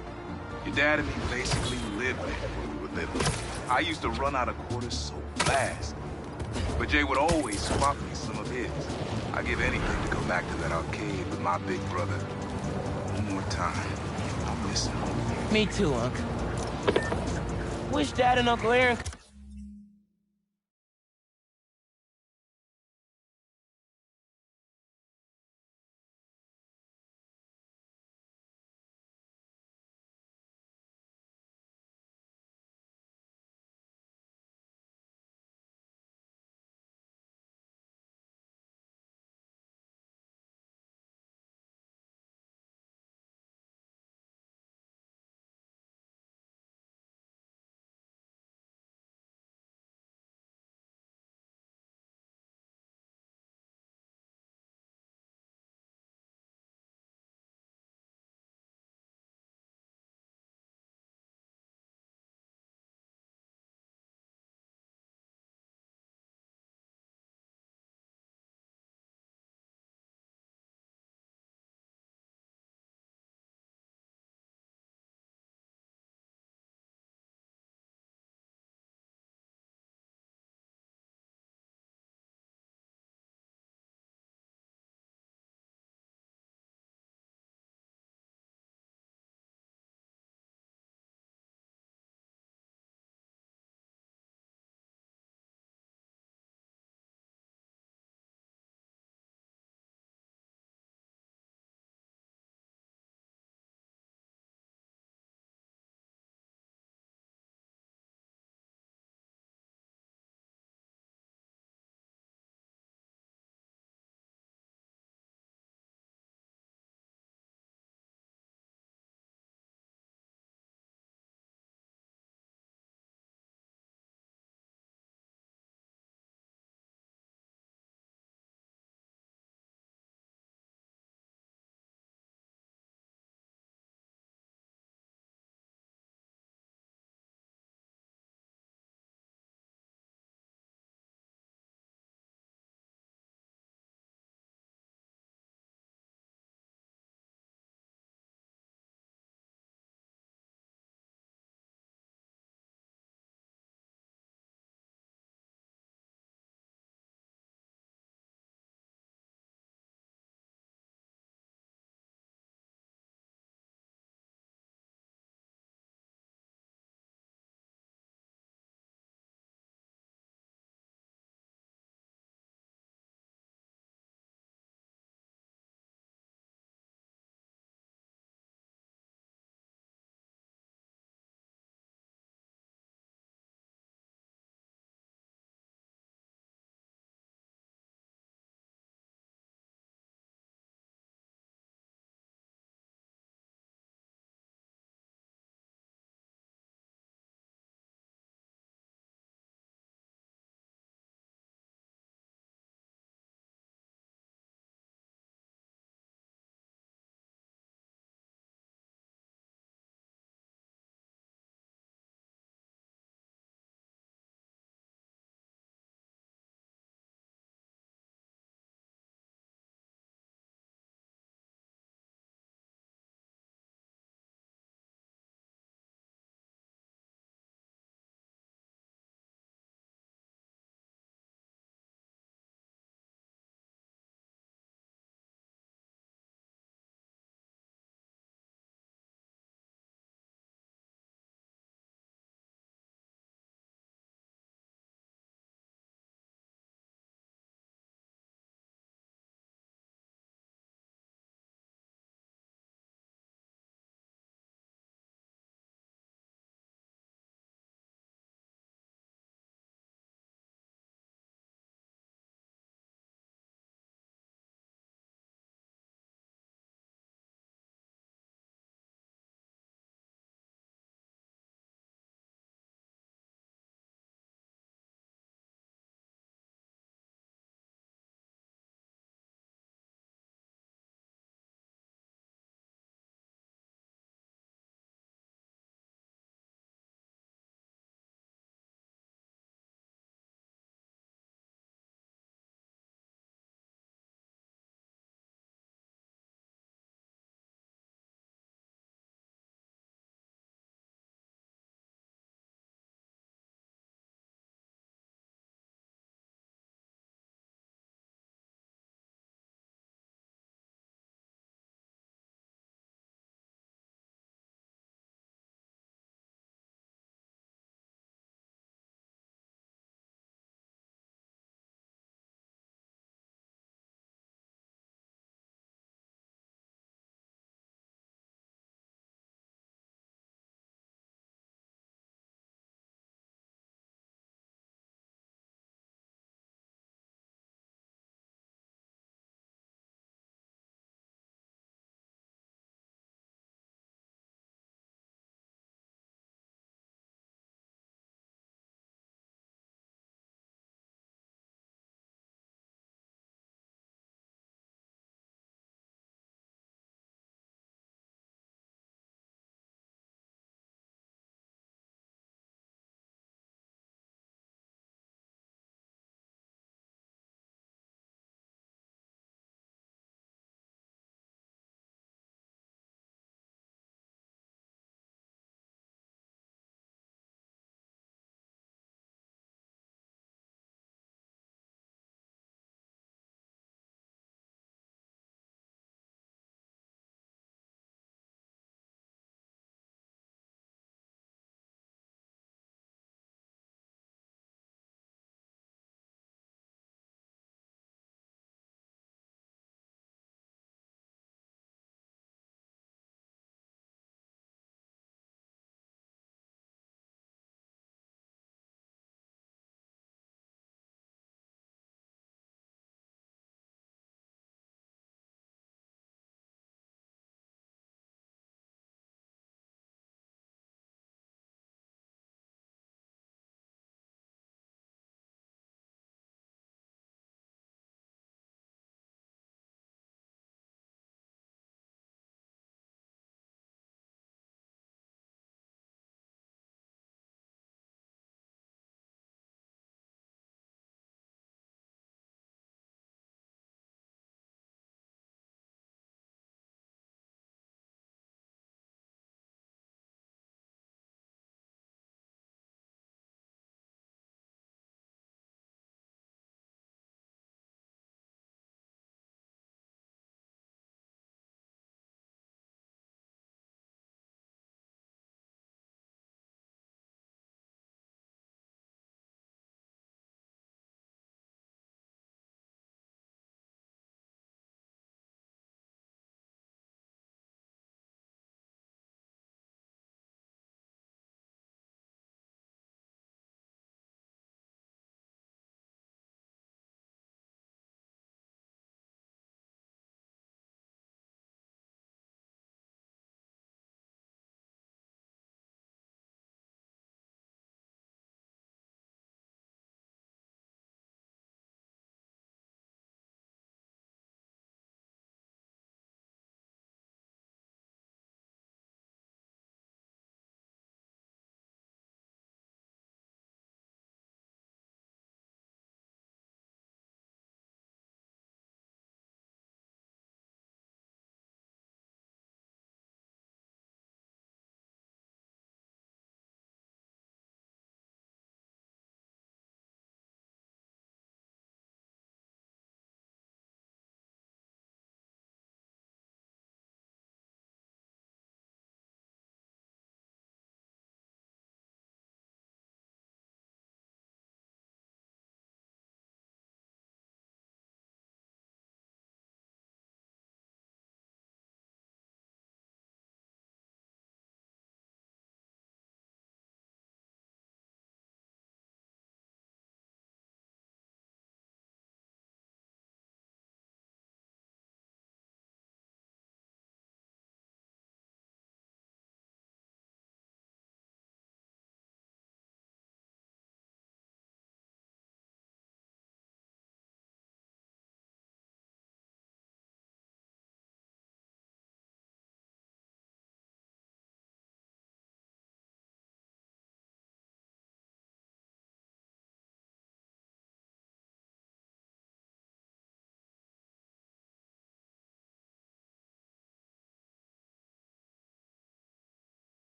Your dad and me basically lived there when we were little. I used to run out of quarters so fast. But Jay would always swap me some of his. I'd give anything to go back to that arcade with my big brother. One more time. I'll miss him. Me too, Unc. Wish Dad and Uncle Aaron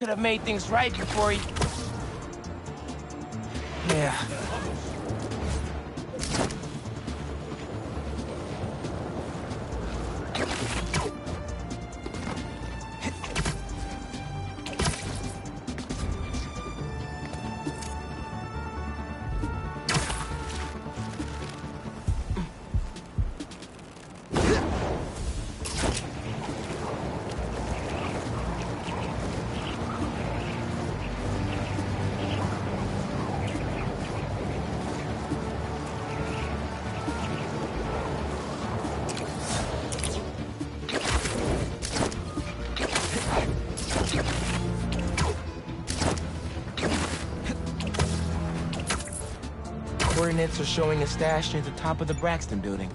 Could have made things right before he... Yeah. Coordinates are showing a stash near the top of the Braxton building.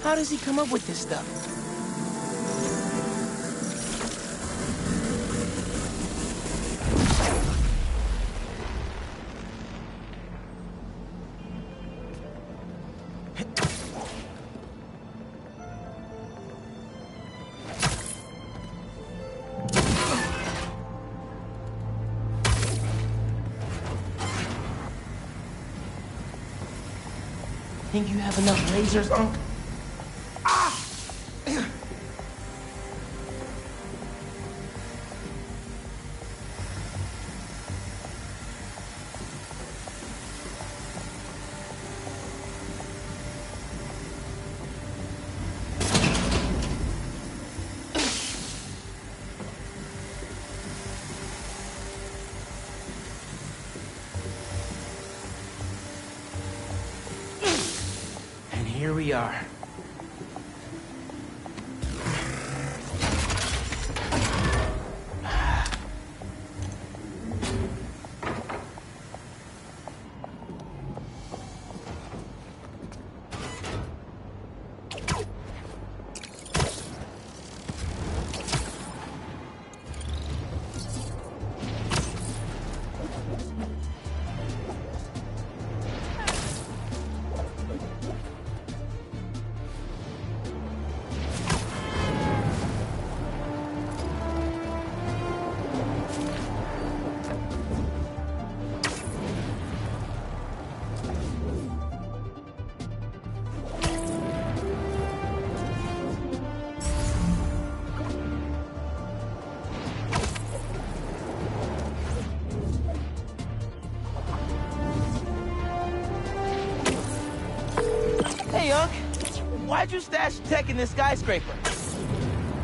How does he come up with this stuff? Think you have enough lasers, Unc? Here we are. Hey, Unc. Why'd you stash tech in this skyscraper?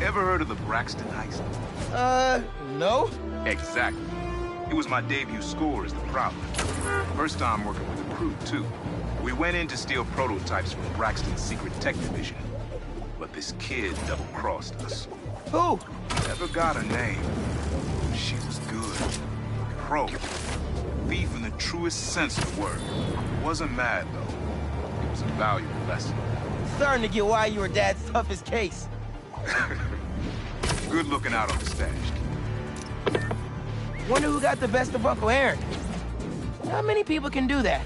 Ever heard of the Braxton heist? No? Exactly. It was my debut score as the Prowler. First time working with the crew, too. We went in to steal prototypes from Braxton's secret tech division. But this kid double-crossed us. Who? Never got her name. She was good. Pro. Thief in the truest sense of the word. Wasn't mad, though. It was a valuable lesson. Starting to get why you were Dad's toughest case. Good looking out on the stash. Wonder who got the best of Uncle Aaron. Not many people can do that.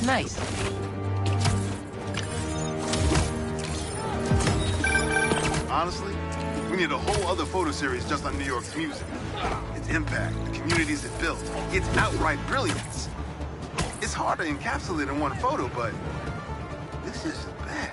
Nice. Honestly, we need a whole other photo series just on New York's music. Its impact, the communities it built, its outright brilliance. It's hard to encapsulate in one photo, but this isn't bad.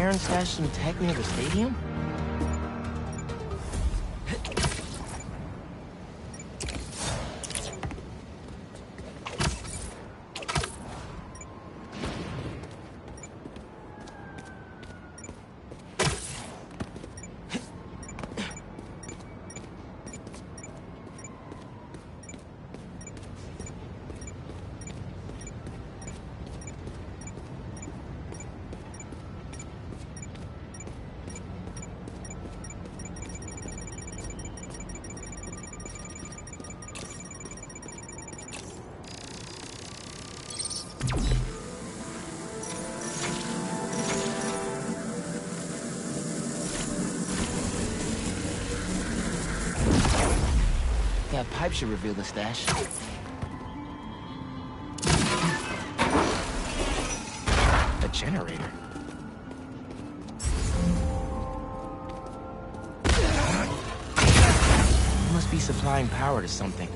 Aaron stashed some tech near the stadium? That pipe should reveal the stash. A generator. Must be supplying power to something.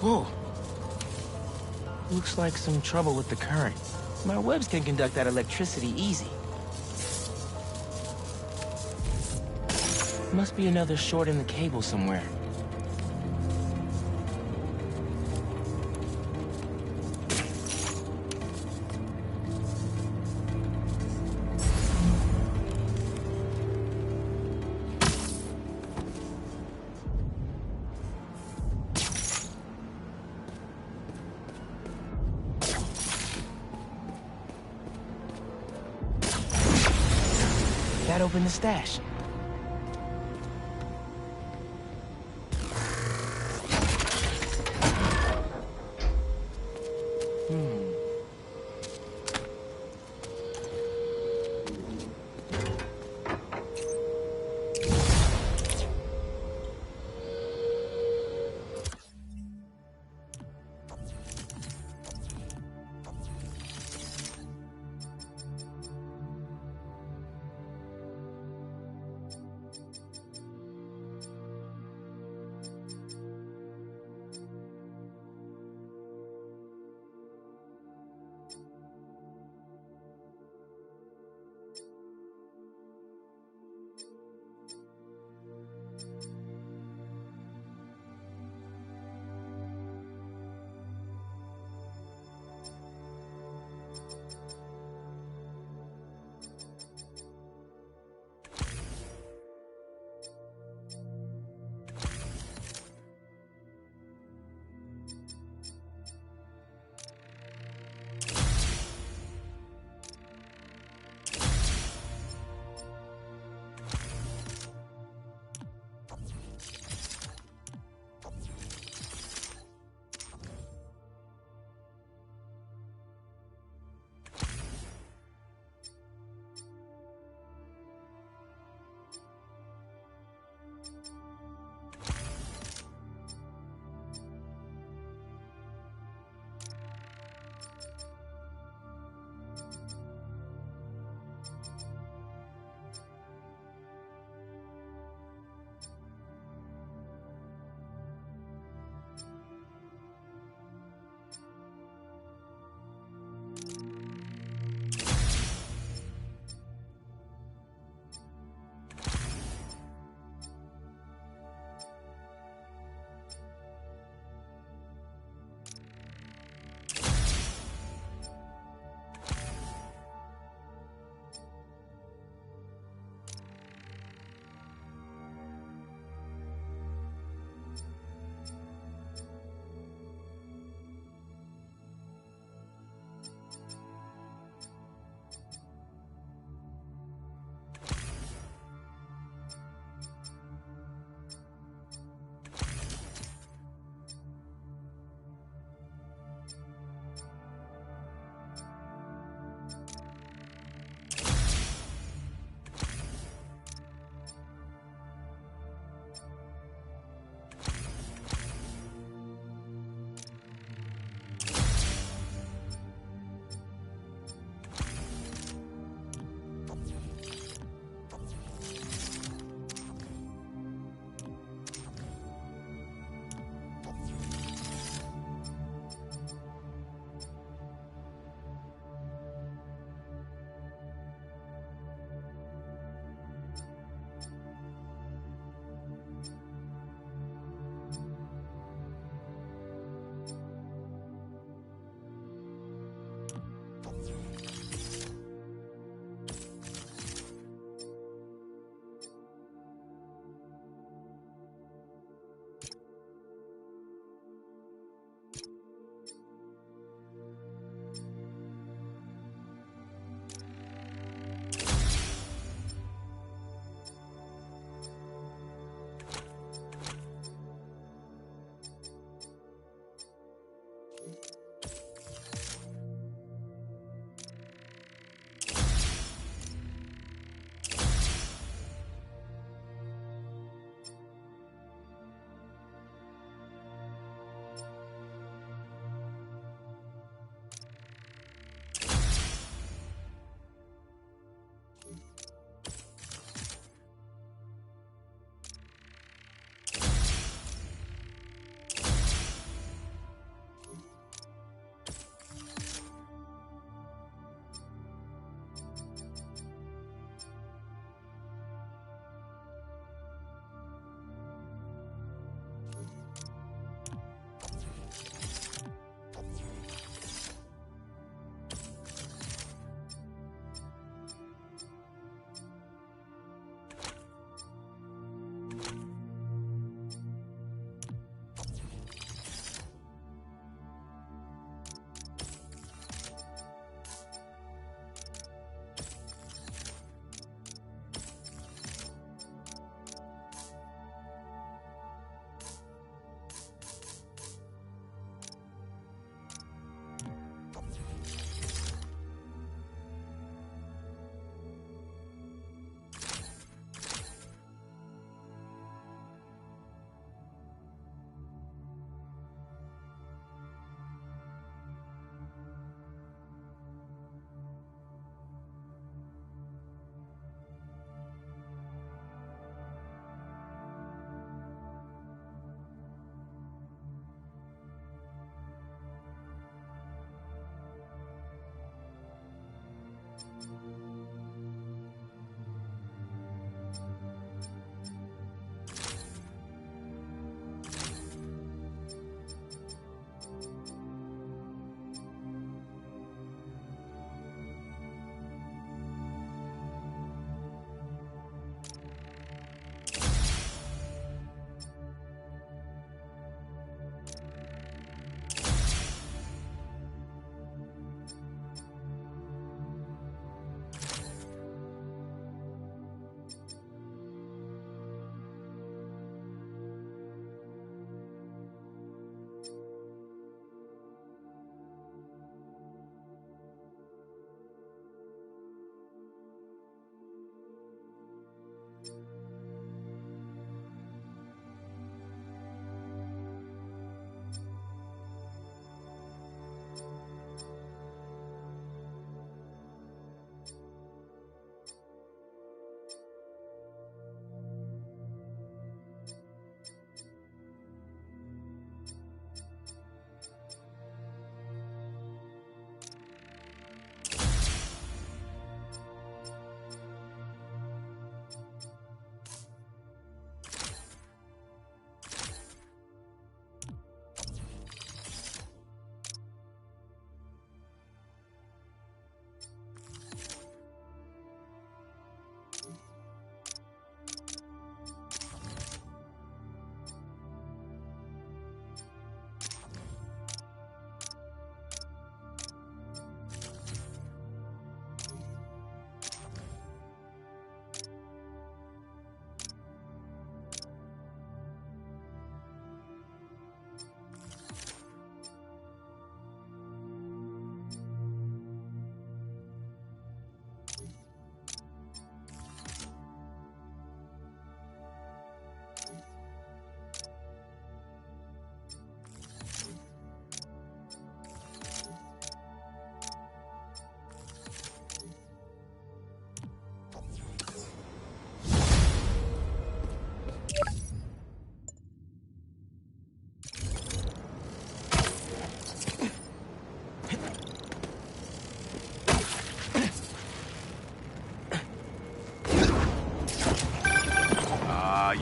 Whoa. Looks like some trouble with the current. My webs can conduct that electricity easy. Must be another short in the cable somewhere. That opened the stash.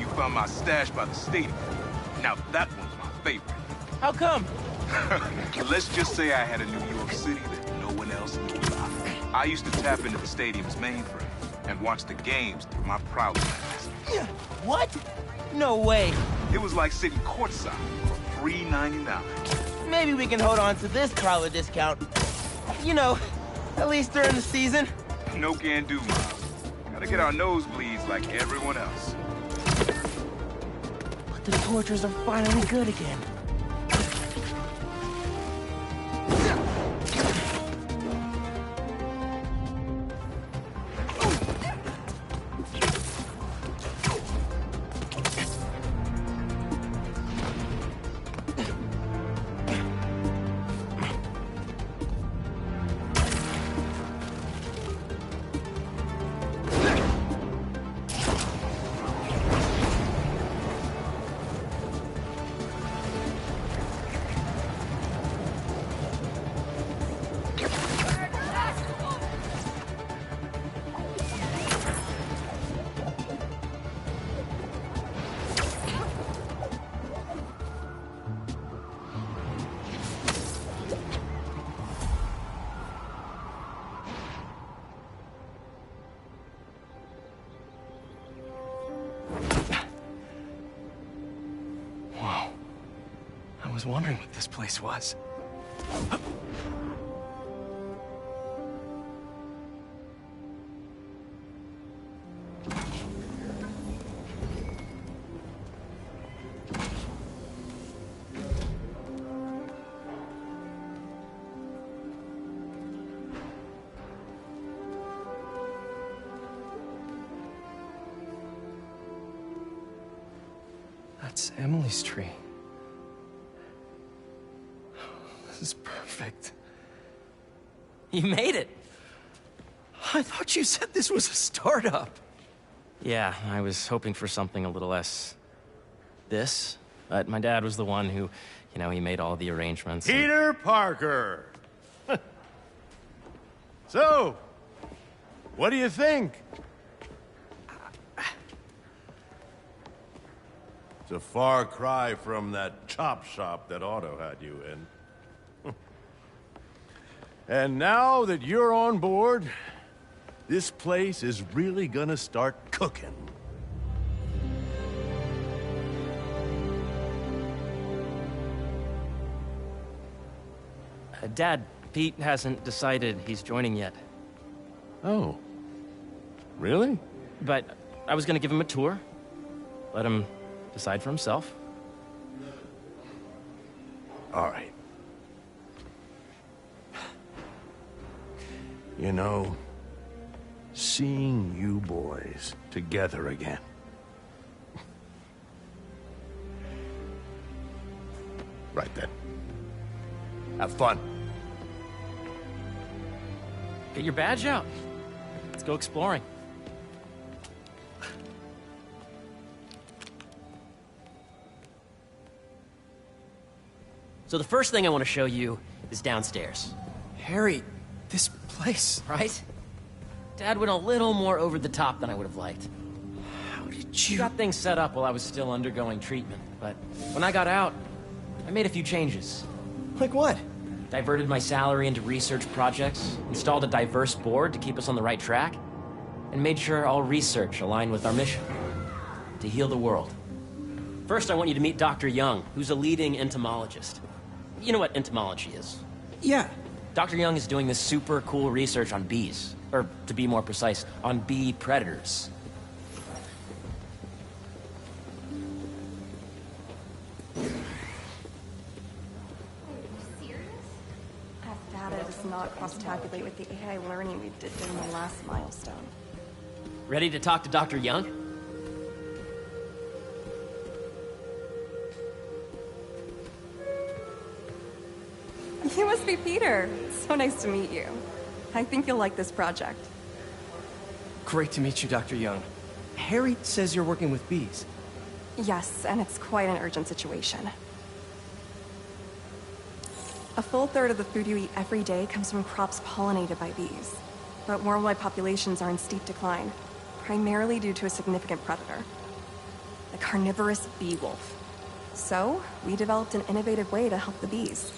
found my stash by the stadium. Now that one's my favorite. How come? Let's just say I had a New York City that no one else knew about. I used to tap into the stadium's mainframe and watch the games through my Proud pass. What? No way. It was like sitting courtside for $3.99. Maybe we can hold on to this Prowler discount. You know, at least during the season. No can do, Miles. Gotta get our nosebleeds like everyone else. But the tortures are finally good again. I was wondering what this place was. That's Emily's tree. This is perfect. You made it. I thought you said this was a startup. Yeah, I was hoping for something a little less... this. But my dad was the one who, you know, he made all the arrangements. Peter Parker! So, what do you think? It's a far cry from that chop shop that Otto had you in. And now that you're on board, this place is really gonna start cooking. Dad, Pete hasn't decided he's joining yet. Oh. Really? But I was gonna give him a tour. Let him decide for himself. All right. You know, seeing you boys together again. Right then. Have fun. Get your badge out. Let's go exploring. So the first thing I want to show you is downstairs. Harry, this place... Right? Dad went a little more over the top than I would have liked. How did you... Got things set up while I was still undergoing treatment, but when I got out, I made a few changes. Like what? Diverted my salary into research projects, installed a diverse board to keep us on the right track, and made sure all research aligned with our mission, to heal the world. First, I want you to meet Dr. Young, who's a leading entomologist. You know what entomology is? Yeah. Dr. Young is doing this super cool research on bees, or to be more precise, on bee predators. That data does not cross-tabulate with the AI learning we did during the last milestone. Ready to talk to Dr. Young? You must be Peter. So nice to meet you. I think you'll like this project. Great to meet you, Dr. Young. Harry says you're working with bees. Yes, and it's quite an urgent situation. A full third of the food you eat every day comes from crops pollinated by bees. But worldwide populations are in steep decline, primarily due to a significant predator. The carnivorous bee wolf. So, we developed an innovative way to help the bees.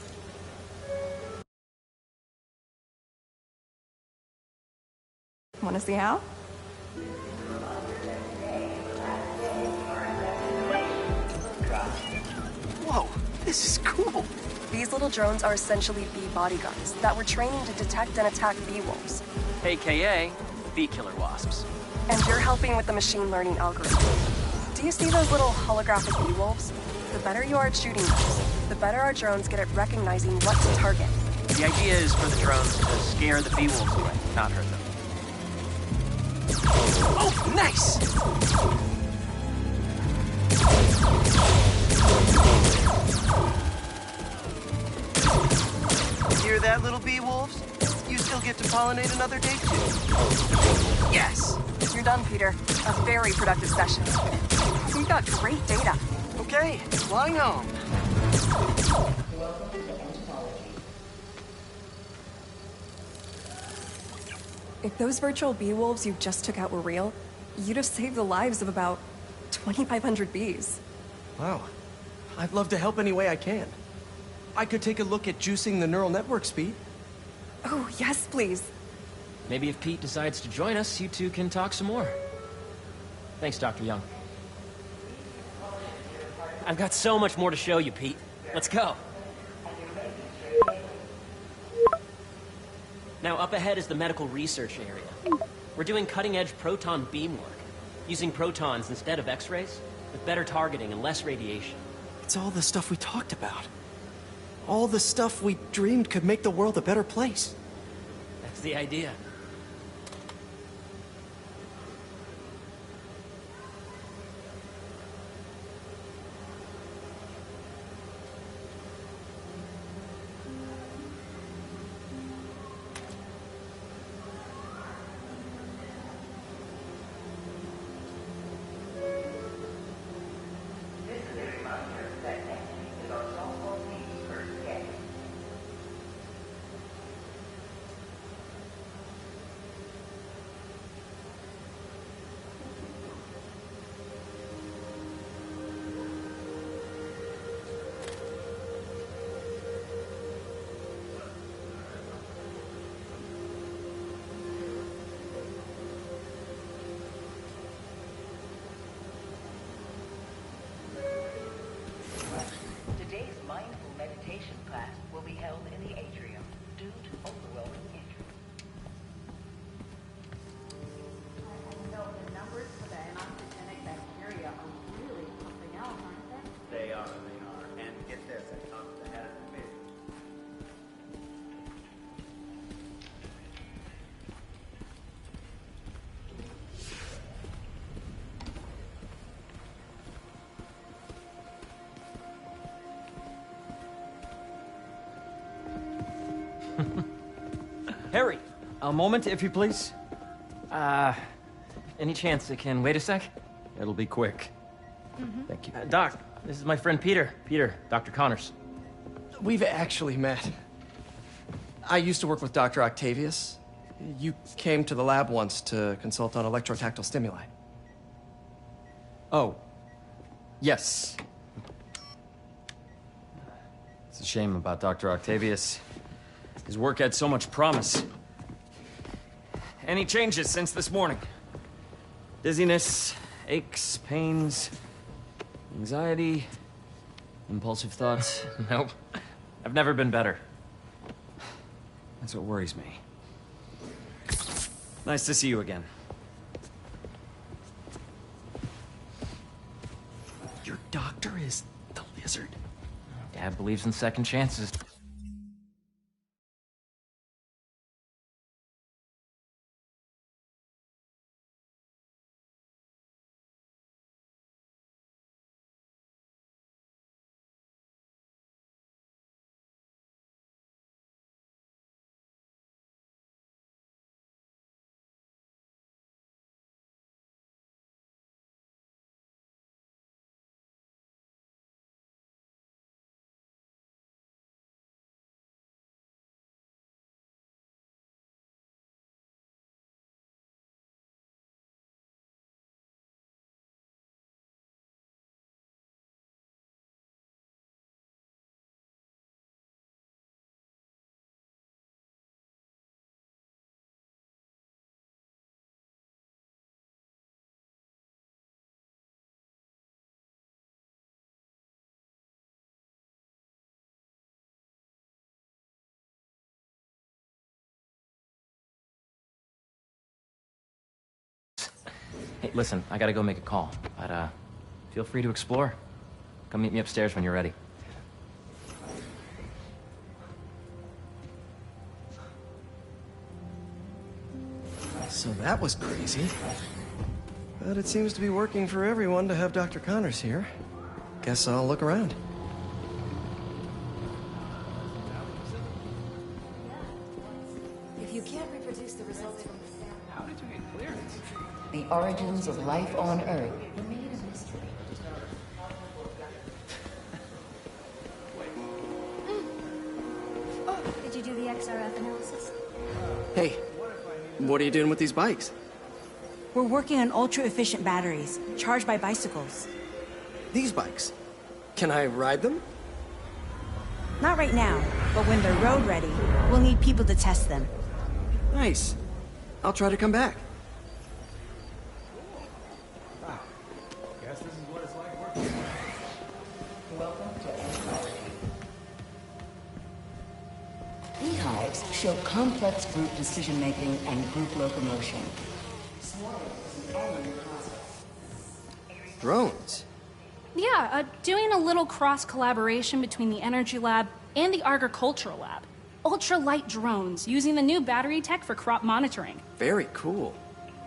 Want to see how? Whoa, this is cool. These little drones are essentially bee bodyguards that were training to detect and attack bee wolves. AKA bee killer wasps. And you're helping with the machine learning algorithm. Do you see those little holographic bee wolves? The better you are at shooting those, the better our drones get at recognizing what to target. The idea is for the drones to scare the bee wolves away, not hurt them. Oh, nice! Hear that, little bee wolves? You still get to pollinate another day, too. Yes! You're done, Peter. A very productive session. We've got great data. Okay, flying home. If those virtual bee wolves you just took out were real, you'd have saved the lives of about 2,500 bees. Wow. I'd love to help any way I can. I could take a look at juicing the neural network speed. Oh, yes, please. Maybe if Pete decides to join us, you two can talk some more. Thanks, Dr. Young. I've got so much more to show you, Pete. Let's go. Now, up ahead is the medical research area. We're doing cutting-edge proton beam work, using protons instead of X-rays, with better targeting and less radiation. It's all the stuff we talked about. All the stuff we dreamed could make the world a better place. That's the idea. Today's mindful meditation class will be held in the atrium due to overwhelming interest. So the numbers for the anophthalmic bacteria are really something else, aren't they? They are. And get this, I talked to the head of the business. Harry, a moment, if you please. Any chance it can wait a sec? It'll be quick. Thank you. Doc, this is my friend Peter. Peter, Dr. Connors. We've actually met. I used to work with Dr. Octavius. You came to the lab once to consult on electrotactile stimuli. Oh. Yes. It's a shame about Dr. Octavius. His work had so much promise. Any changes since this morning? Dizziness, aches, pains, anxiety, impulsive thoughts? Nope. I've never been better. That's what worries me. Nice to see you again. Your doctor is the lizard. Dad believes in second chances. Hey, listen, I gotta go make a call, but feel free to explore. Come meet me upstairs when you're ready. So that was crazy. But it seems to be working for everyone to have Dr. Connors here. Guess I'll look around. If you can't reproduce the results from the sample, How did you get clearance? the origins of life on Earth remain a mystery. Did you do the XRF analysis? Hey, what are you doing with these bikes? We're working on ultra-efficient batteries, charged by bicycles. These bikes? Can I ride them? Not right now, but when they're road ready, we'll need people to test them. Nice. I'll try to come back. Guess this is what it's like working. Welcome to anthropology. Beehives show complex group decision-making and group locomotion. Swarming is an annual process. Drones? Yeah, doing a little cross-collaboration between the Energy Lab and the Agricultural Lab. Ultralight drones, using the new battery tech for crop monitoring. Very cool.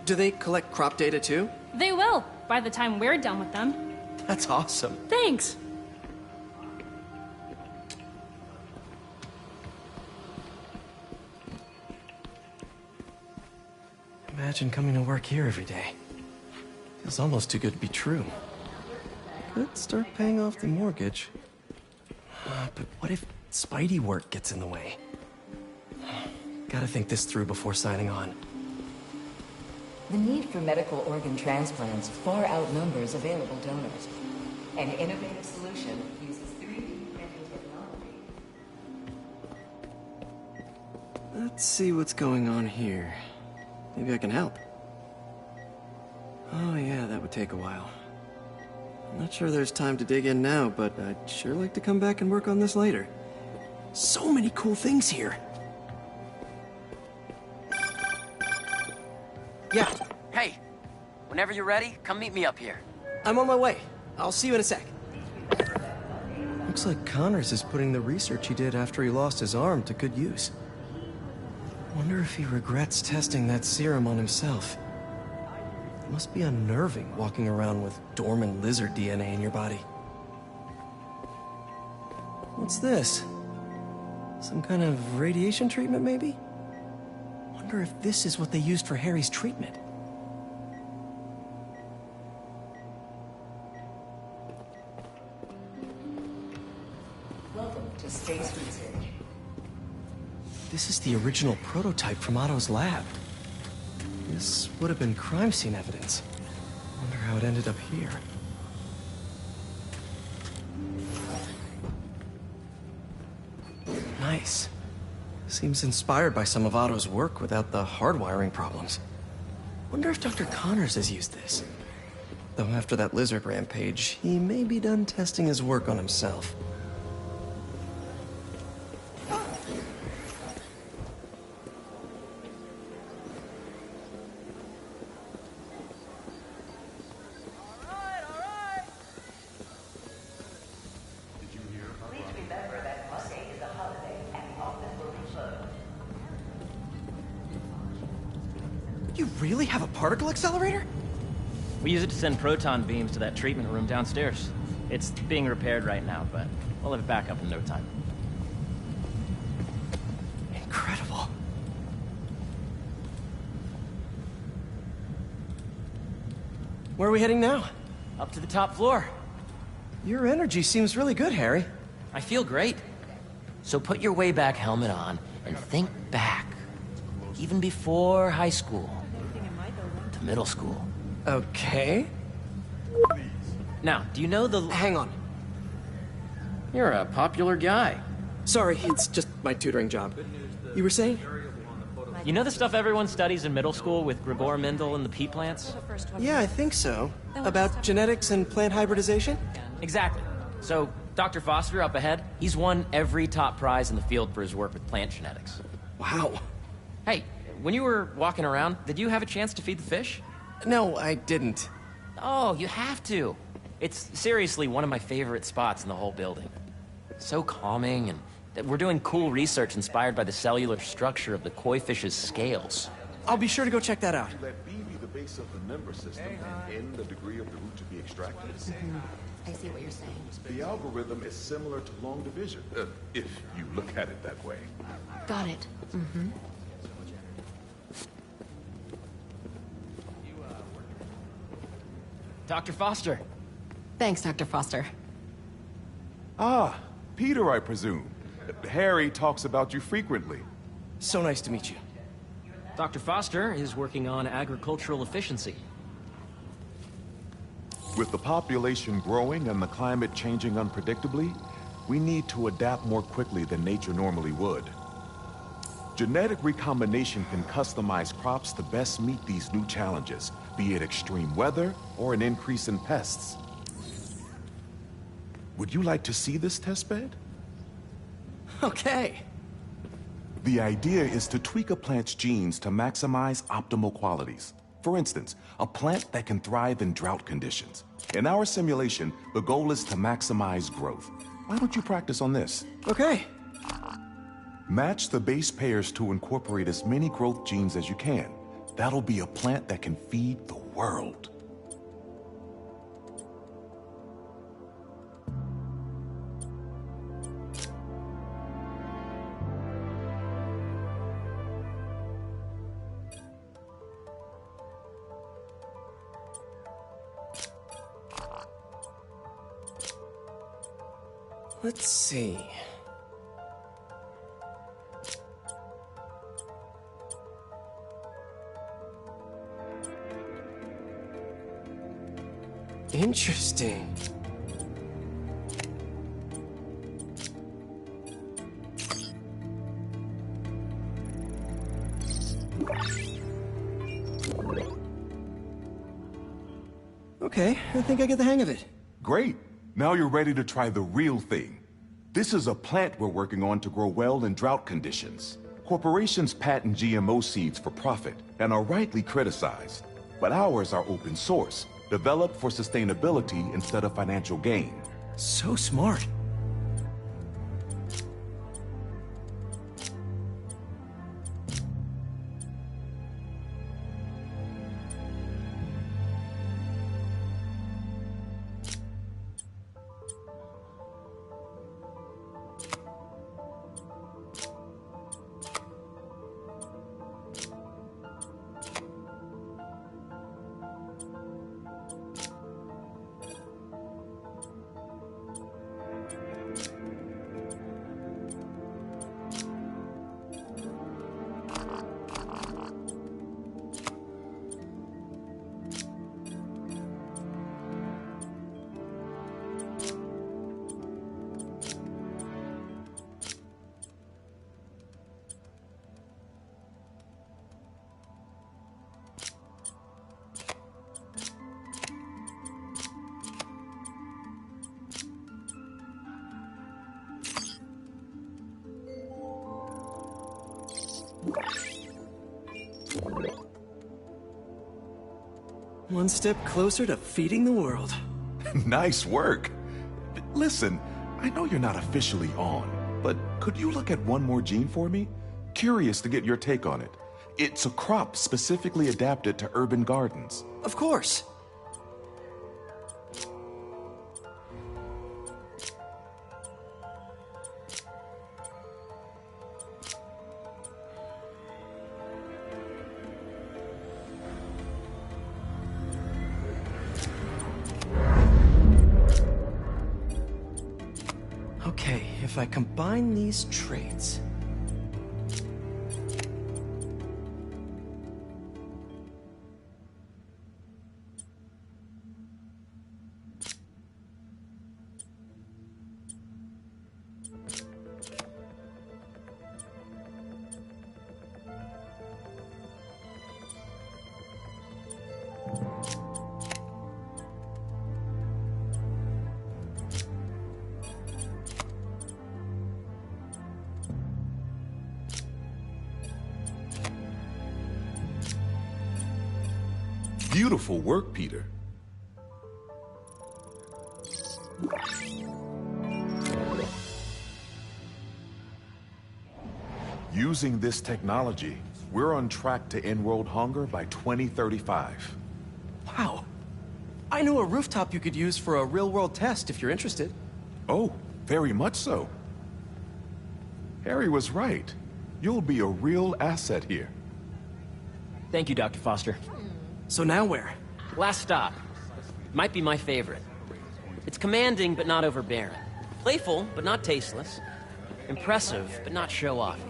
Do they collect crop data too? They will, by the time we're done with them. That's awesome. Thanks! Imagine coming to work here every day. Feels almost too good to be true. Could start paying off the mortgage. But what if Spidey work gets in the way? Gotta think this through before signing on. The need for medical organ transplants far outnumbers available donors. An innovative solution uses 3D printing technology. Let's see what's going on here. Maybe I can help. Oh yeah, that would take a while. I'm not sure there's time to dig in now, but I'd sure like to come back and work on this later. So many cool things here. Yeah. Hey, whenever you're ready, come meet me up here. I'm on my way. I'll see you in a sec. Looks like Connors is putting the research he did after he lost his arm to good use. Wonder if he regrets testing that serum on himself. It must be unnerving walking around with dormant lizard DNA in your body. What's this? Some kind of radiation treatment, maybe? Wonder if this is what they used for Harry's treatment. Welcome to Space Research. This is the original prototype from Otto's lab. This would have been crime scene evidence. Wonder how it ended up here. Nice. Seems inspired by some of Otto's work without the hardwiring problems. Wonder if Dr. Connors has used this. Though after that lizard rampage, he may be done testing his work on himself. You really have a particle accelerator? We use it to send proton beams to that treatment room downstairs. It's being repaired right now, but we'll have it back up in no time. Incredible. Where are we heading now? Up to the top floor. Your energy seems really good, Harry. I feel great. So put your way-back helmet on and think back. Even before high school. To middle school. Okay. Now, do you know the... Hang on. You're a popular guy. Sorry, it's just my tutoring job. You were saying? You know the stuff everyone studies in middle school with Gregor Mendel and the pea plants? Yeah, I think so. About genetics and plant hybridization? Exactly. So, Dr. Foster up ahead, he's won every top prize in the field for his work with plant genetics. Wow. Hey, when you were walking around, did you have a chance to feed the fish? No, I didn't. Oh, you have to. It's seriously one of my favorite spots in the whole building. So calming, and that we're doing cool research inspired by the cellular structure of the koi fish's scales. I'll be sure to go check that out. Let B be the base of the member system and N the degree of the root to be extracted. I see what you're saying. The algorithm is similar to long division, if you look at it that way. Got it. Mm-hmm. Dr. Foster. Thanks, Dr. Foster. Ah, Peter, I presume. Harry talks about you frequently. So nice to meet you. Dr. Foster is working on agricultural efficiency. With the population growing and the climate changing unpredictably, we need to adapt more quickly than nature normally would. Genetic recombination can customize crops to best meet these new challenges, be it extreme weather or an increase in pests. Would you like to see this testbed? Okay. The idea is to tweak a plant's genes to maximize optimal qualities. For instance, a plant that can thrive in drought conditions. In our simulation, the goal is to maximize growth. Why don't you practice on this? Okay. Match the base pairs to incorporate as many growth genes as you can. That'll be a plant that can feed the world. Let's see. Interesting. Okay, I think I get the hang of it. Great. Now you're ready to try the real thing. This is a plant we're working on to grow well in drought conditions. Corporations patent GMO seeds for profit and are rightly criticized. But ours are open source, developed for sustainability instead of financial gain. So smart. One step closer to feeding the world. Nice work. Listen, I know you're not officially on, but could you look at one more gene for me? Curious to get your take on it. It's a crop specifically adapted to urban gardens. Of course. Okay, if I combine these traits... Beautiful work, Peter. Using this technology, we're on track to end world hunger by 2035. Wow. I know a rooftop you could use for a real-world test if you're interested. Oh, very much so. Harry was right. You'll be a real asset here. Thank you, Dr. Foster. So now where? Last stop. Might be my favorite. It's commanding, but not overbearing. Playful, but not tasteless. Impressive, but not show-off.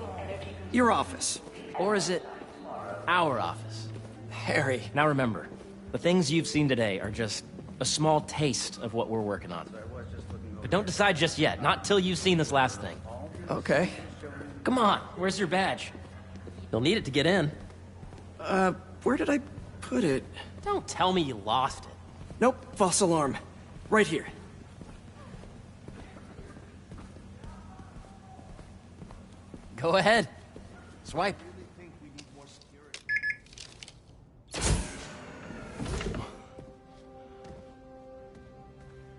Your office. Or is it our office? Harry. Now remember, the things you've seen today are just a small taste of what we're working on. But don't decide just yet, not till you've seen this last thing. Okay. Come on, where's your badge? You'll need it to get in. Where did I put it? Don't tell me you lost it. Nope, false alarm. Right here. Go ahead. Swipe.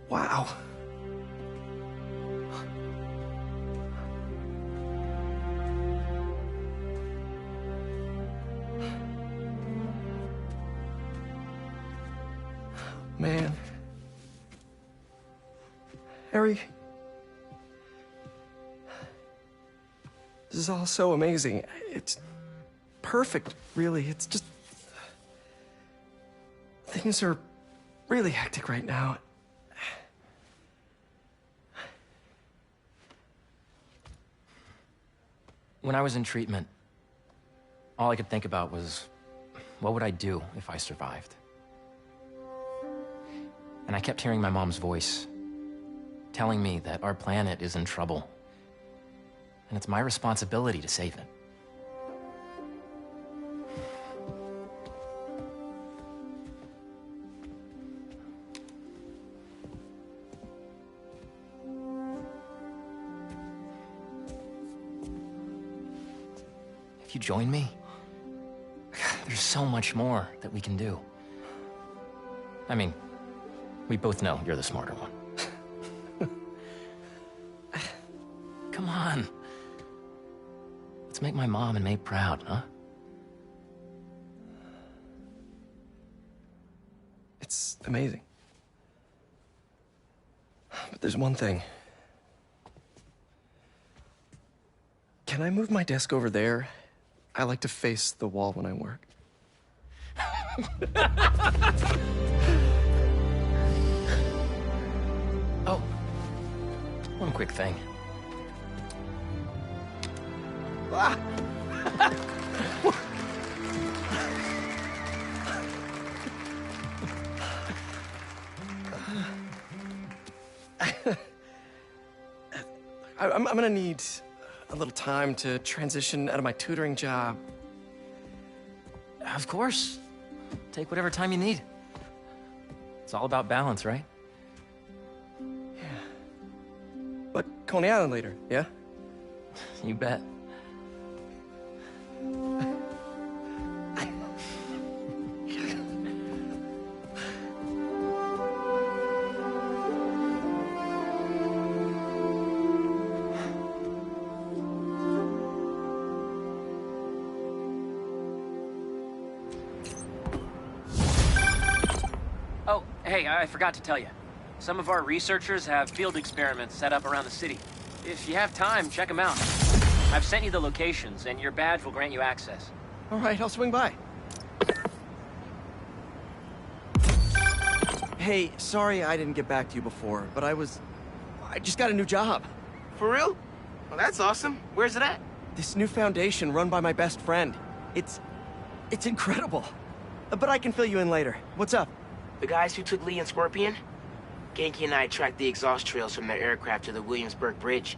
Wow. Man. Harry. This is all so amazing. It's perfect, really. It's just... Things are really hectic right now. When I was in treatment, all I could think about was, what would I do if I survived? And I kept hearing my mom's voice, telling me that our planet is in trouble, and it's my responsibility to save it. If you join me, there's so much more that we can do. I mean, we both know you're the smarter one. Come on. Let's make my mom and May proud, huh? It's amazing. But there's one thing. Can I move my desk over there? I like to face the wall when I work. Oh, one quick thing. Ah. I'm gonna need a little time to transition out of my tutoring job. Of course. Take whatever time you need. It's all about balance, right? But Coney Island later, yeah? You bet. Oh, hey, I forgot to tell you. Some of our researchers have field experiments set up around the city. If you have time, check them out. I've sent you the locations, and your badge will grant you access. All right, I'll swing by. Hey, sorry I didn't get back to you before, but I just got a new job. For real? Well, that's awesome. Where's it at? This new foundation run by my best friend. It's incredible. But I can fill you in later. What's up? The guys who took Lee and Scorpion? Genki and I tracked the exhaust trails from their aircraft to the Williamsburg Bridge.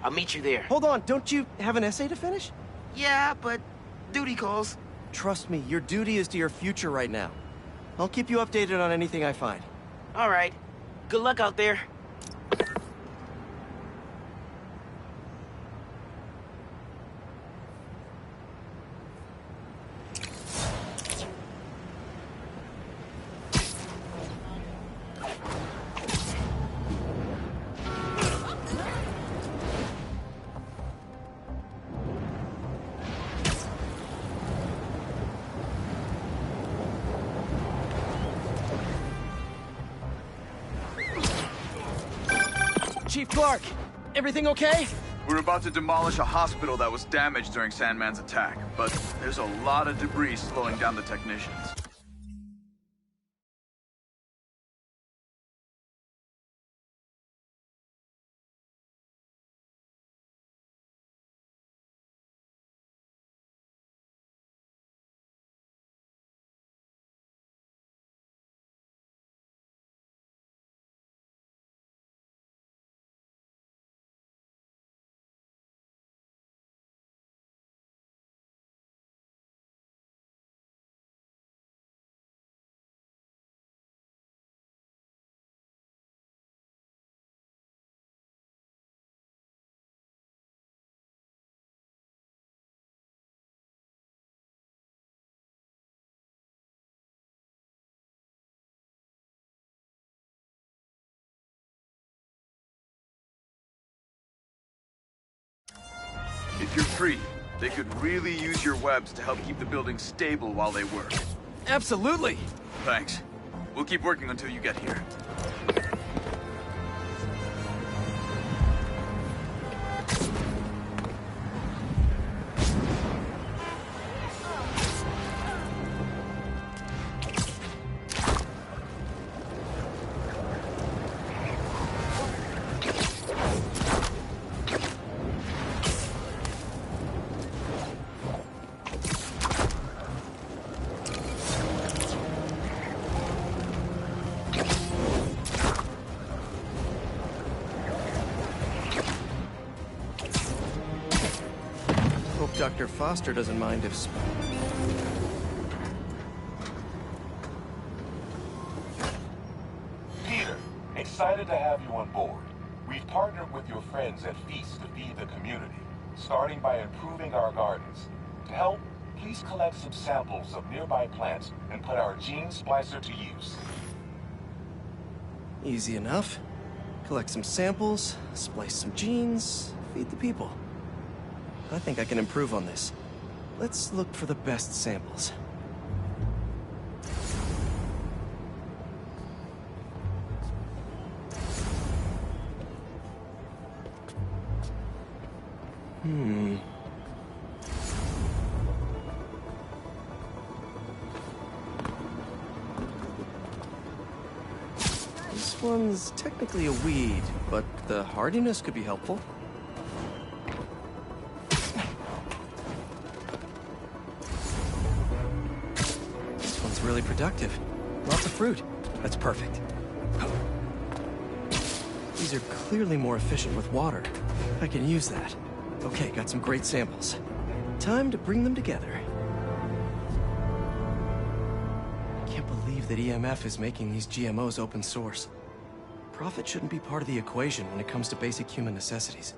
I'll meet you there. Hold on, don't you have an essay to finish? Yeah, but duty calls. Trust me, your duty is to your future right now. I'll keep you updated on anything I find. All right. Good luck out there. Chief Clark. Everything okay? We're about to demolish a hospital that was damaged during Sandman's attack, but there's a lot of debris slowing down the technicians. If you're free, they could really use your webs to help keep the building stable while they work. Absolutely! Thanks. We'll keep working until you get here. Dr. Foster doesn't mind if... Peter, excited to have you on board. We've partnered with your friends at Feast to feed the community, starting by improving our gardens. To help, please collect some samples of nearby plants and put our gene splicer to use. Easy enough. Collect some samples, splice some genes, feed the people. I think I can improve on this. Let's look for the best samples. This one's technically a weed, but the hardiness could be helpful. Really productive. Lots of fruit. That's perfect. These are clearly more efficient with water. I can use that. Okay, got some great samples. Time to bring them together. Can't believe that EMF is making these GMOs open source. Profit shouldn't be part of the equation when it comes to basic human necessities.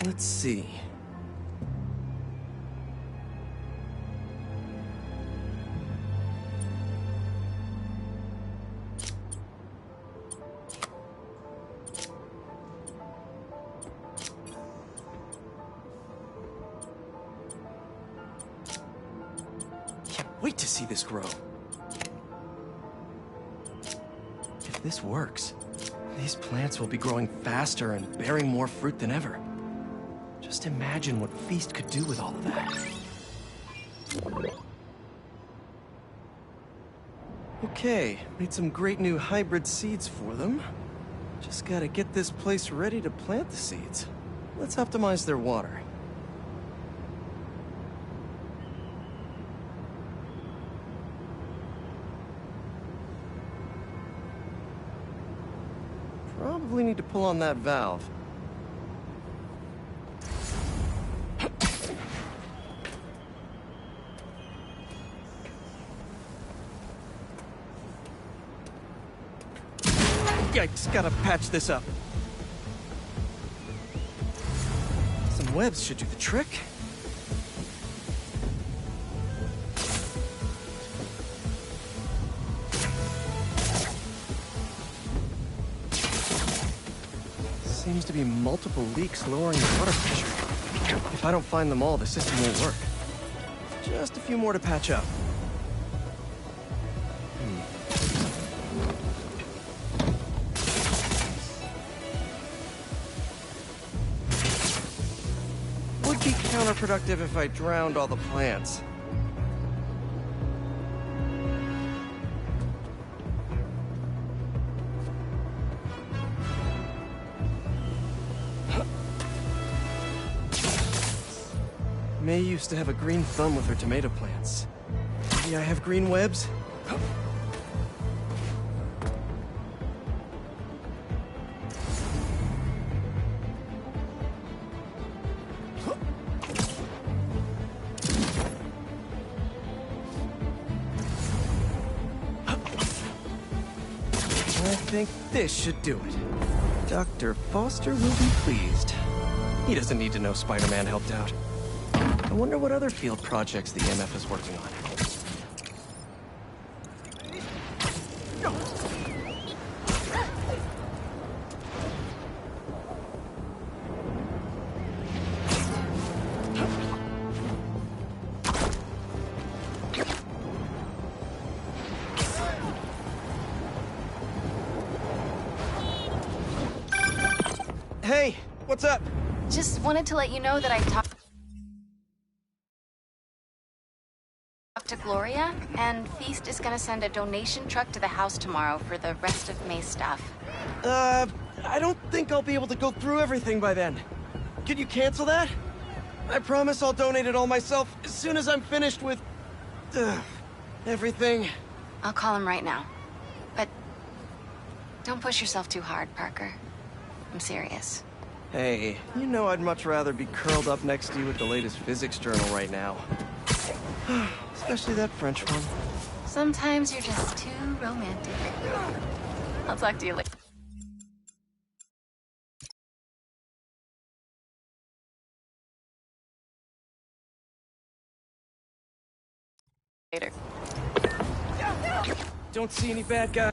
Let's see. Can't wait to see this grow. If this works, these plants will be growing faster and bearing more fruit than ever. Just imagine what Feast could do with all of that. Okay, made some great new hybrid seeds for them. Just gotta get this place ready to plant the seeds. Let's optimize their water. Probably need to pull on that valve. Yikes, gotta patch this up. Some webs should do the trick. Seems to be multiple leaks lowering the water pressure. If I don't find them all, the system won't work. Just a few more to patch up. Would be counterproductive if I drowned all the plants. May used to have a green thumb with her tomato plants. Maybe I have green webs? I think this should do it. Dr. Foster will be pleased. He doesn't need to know Spider-Man helped out. I wonder what other field projects the EMF is working on. Hey, what's up? Just wanted to let you know that I talked to Gloria, and Feast is gonna send a donation truck to the house tomorrow for the rest of May's stuff. I don't think I'll be able to go through everything by then. Could you cancel that? I promise I'll donate it all myself as soon as I'm finished with... everything. I'll call him right now. But don't push yourself too hard, Parker. I'm serious. Hey, you know I'd much rather be curled up next to you with the latest physics journal right now. Especially that French one. Sometimes you're just too romantic. I'll talk to you later. Don't see any bad guys.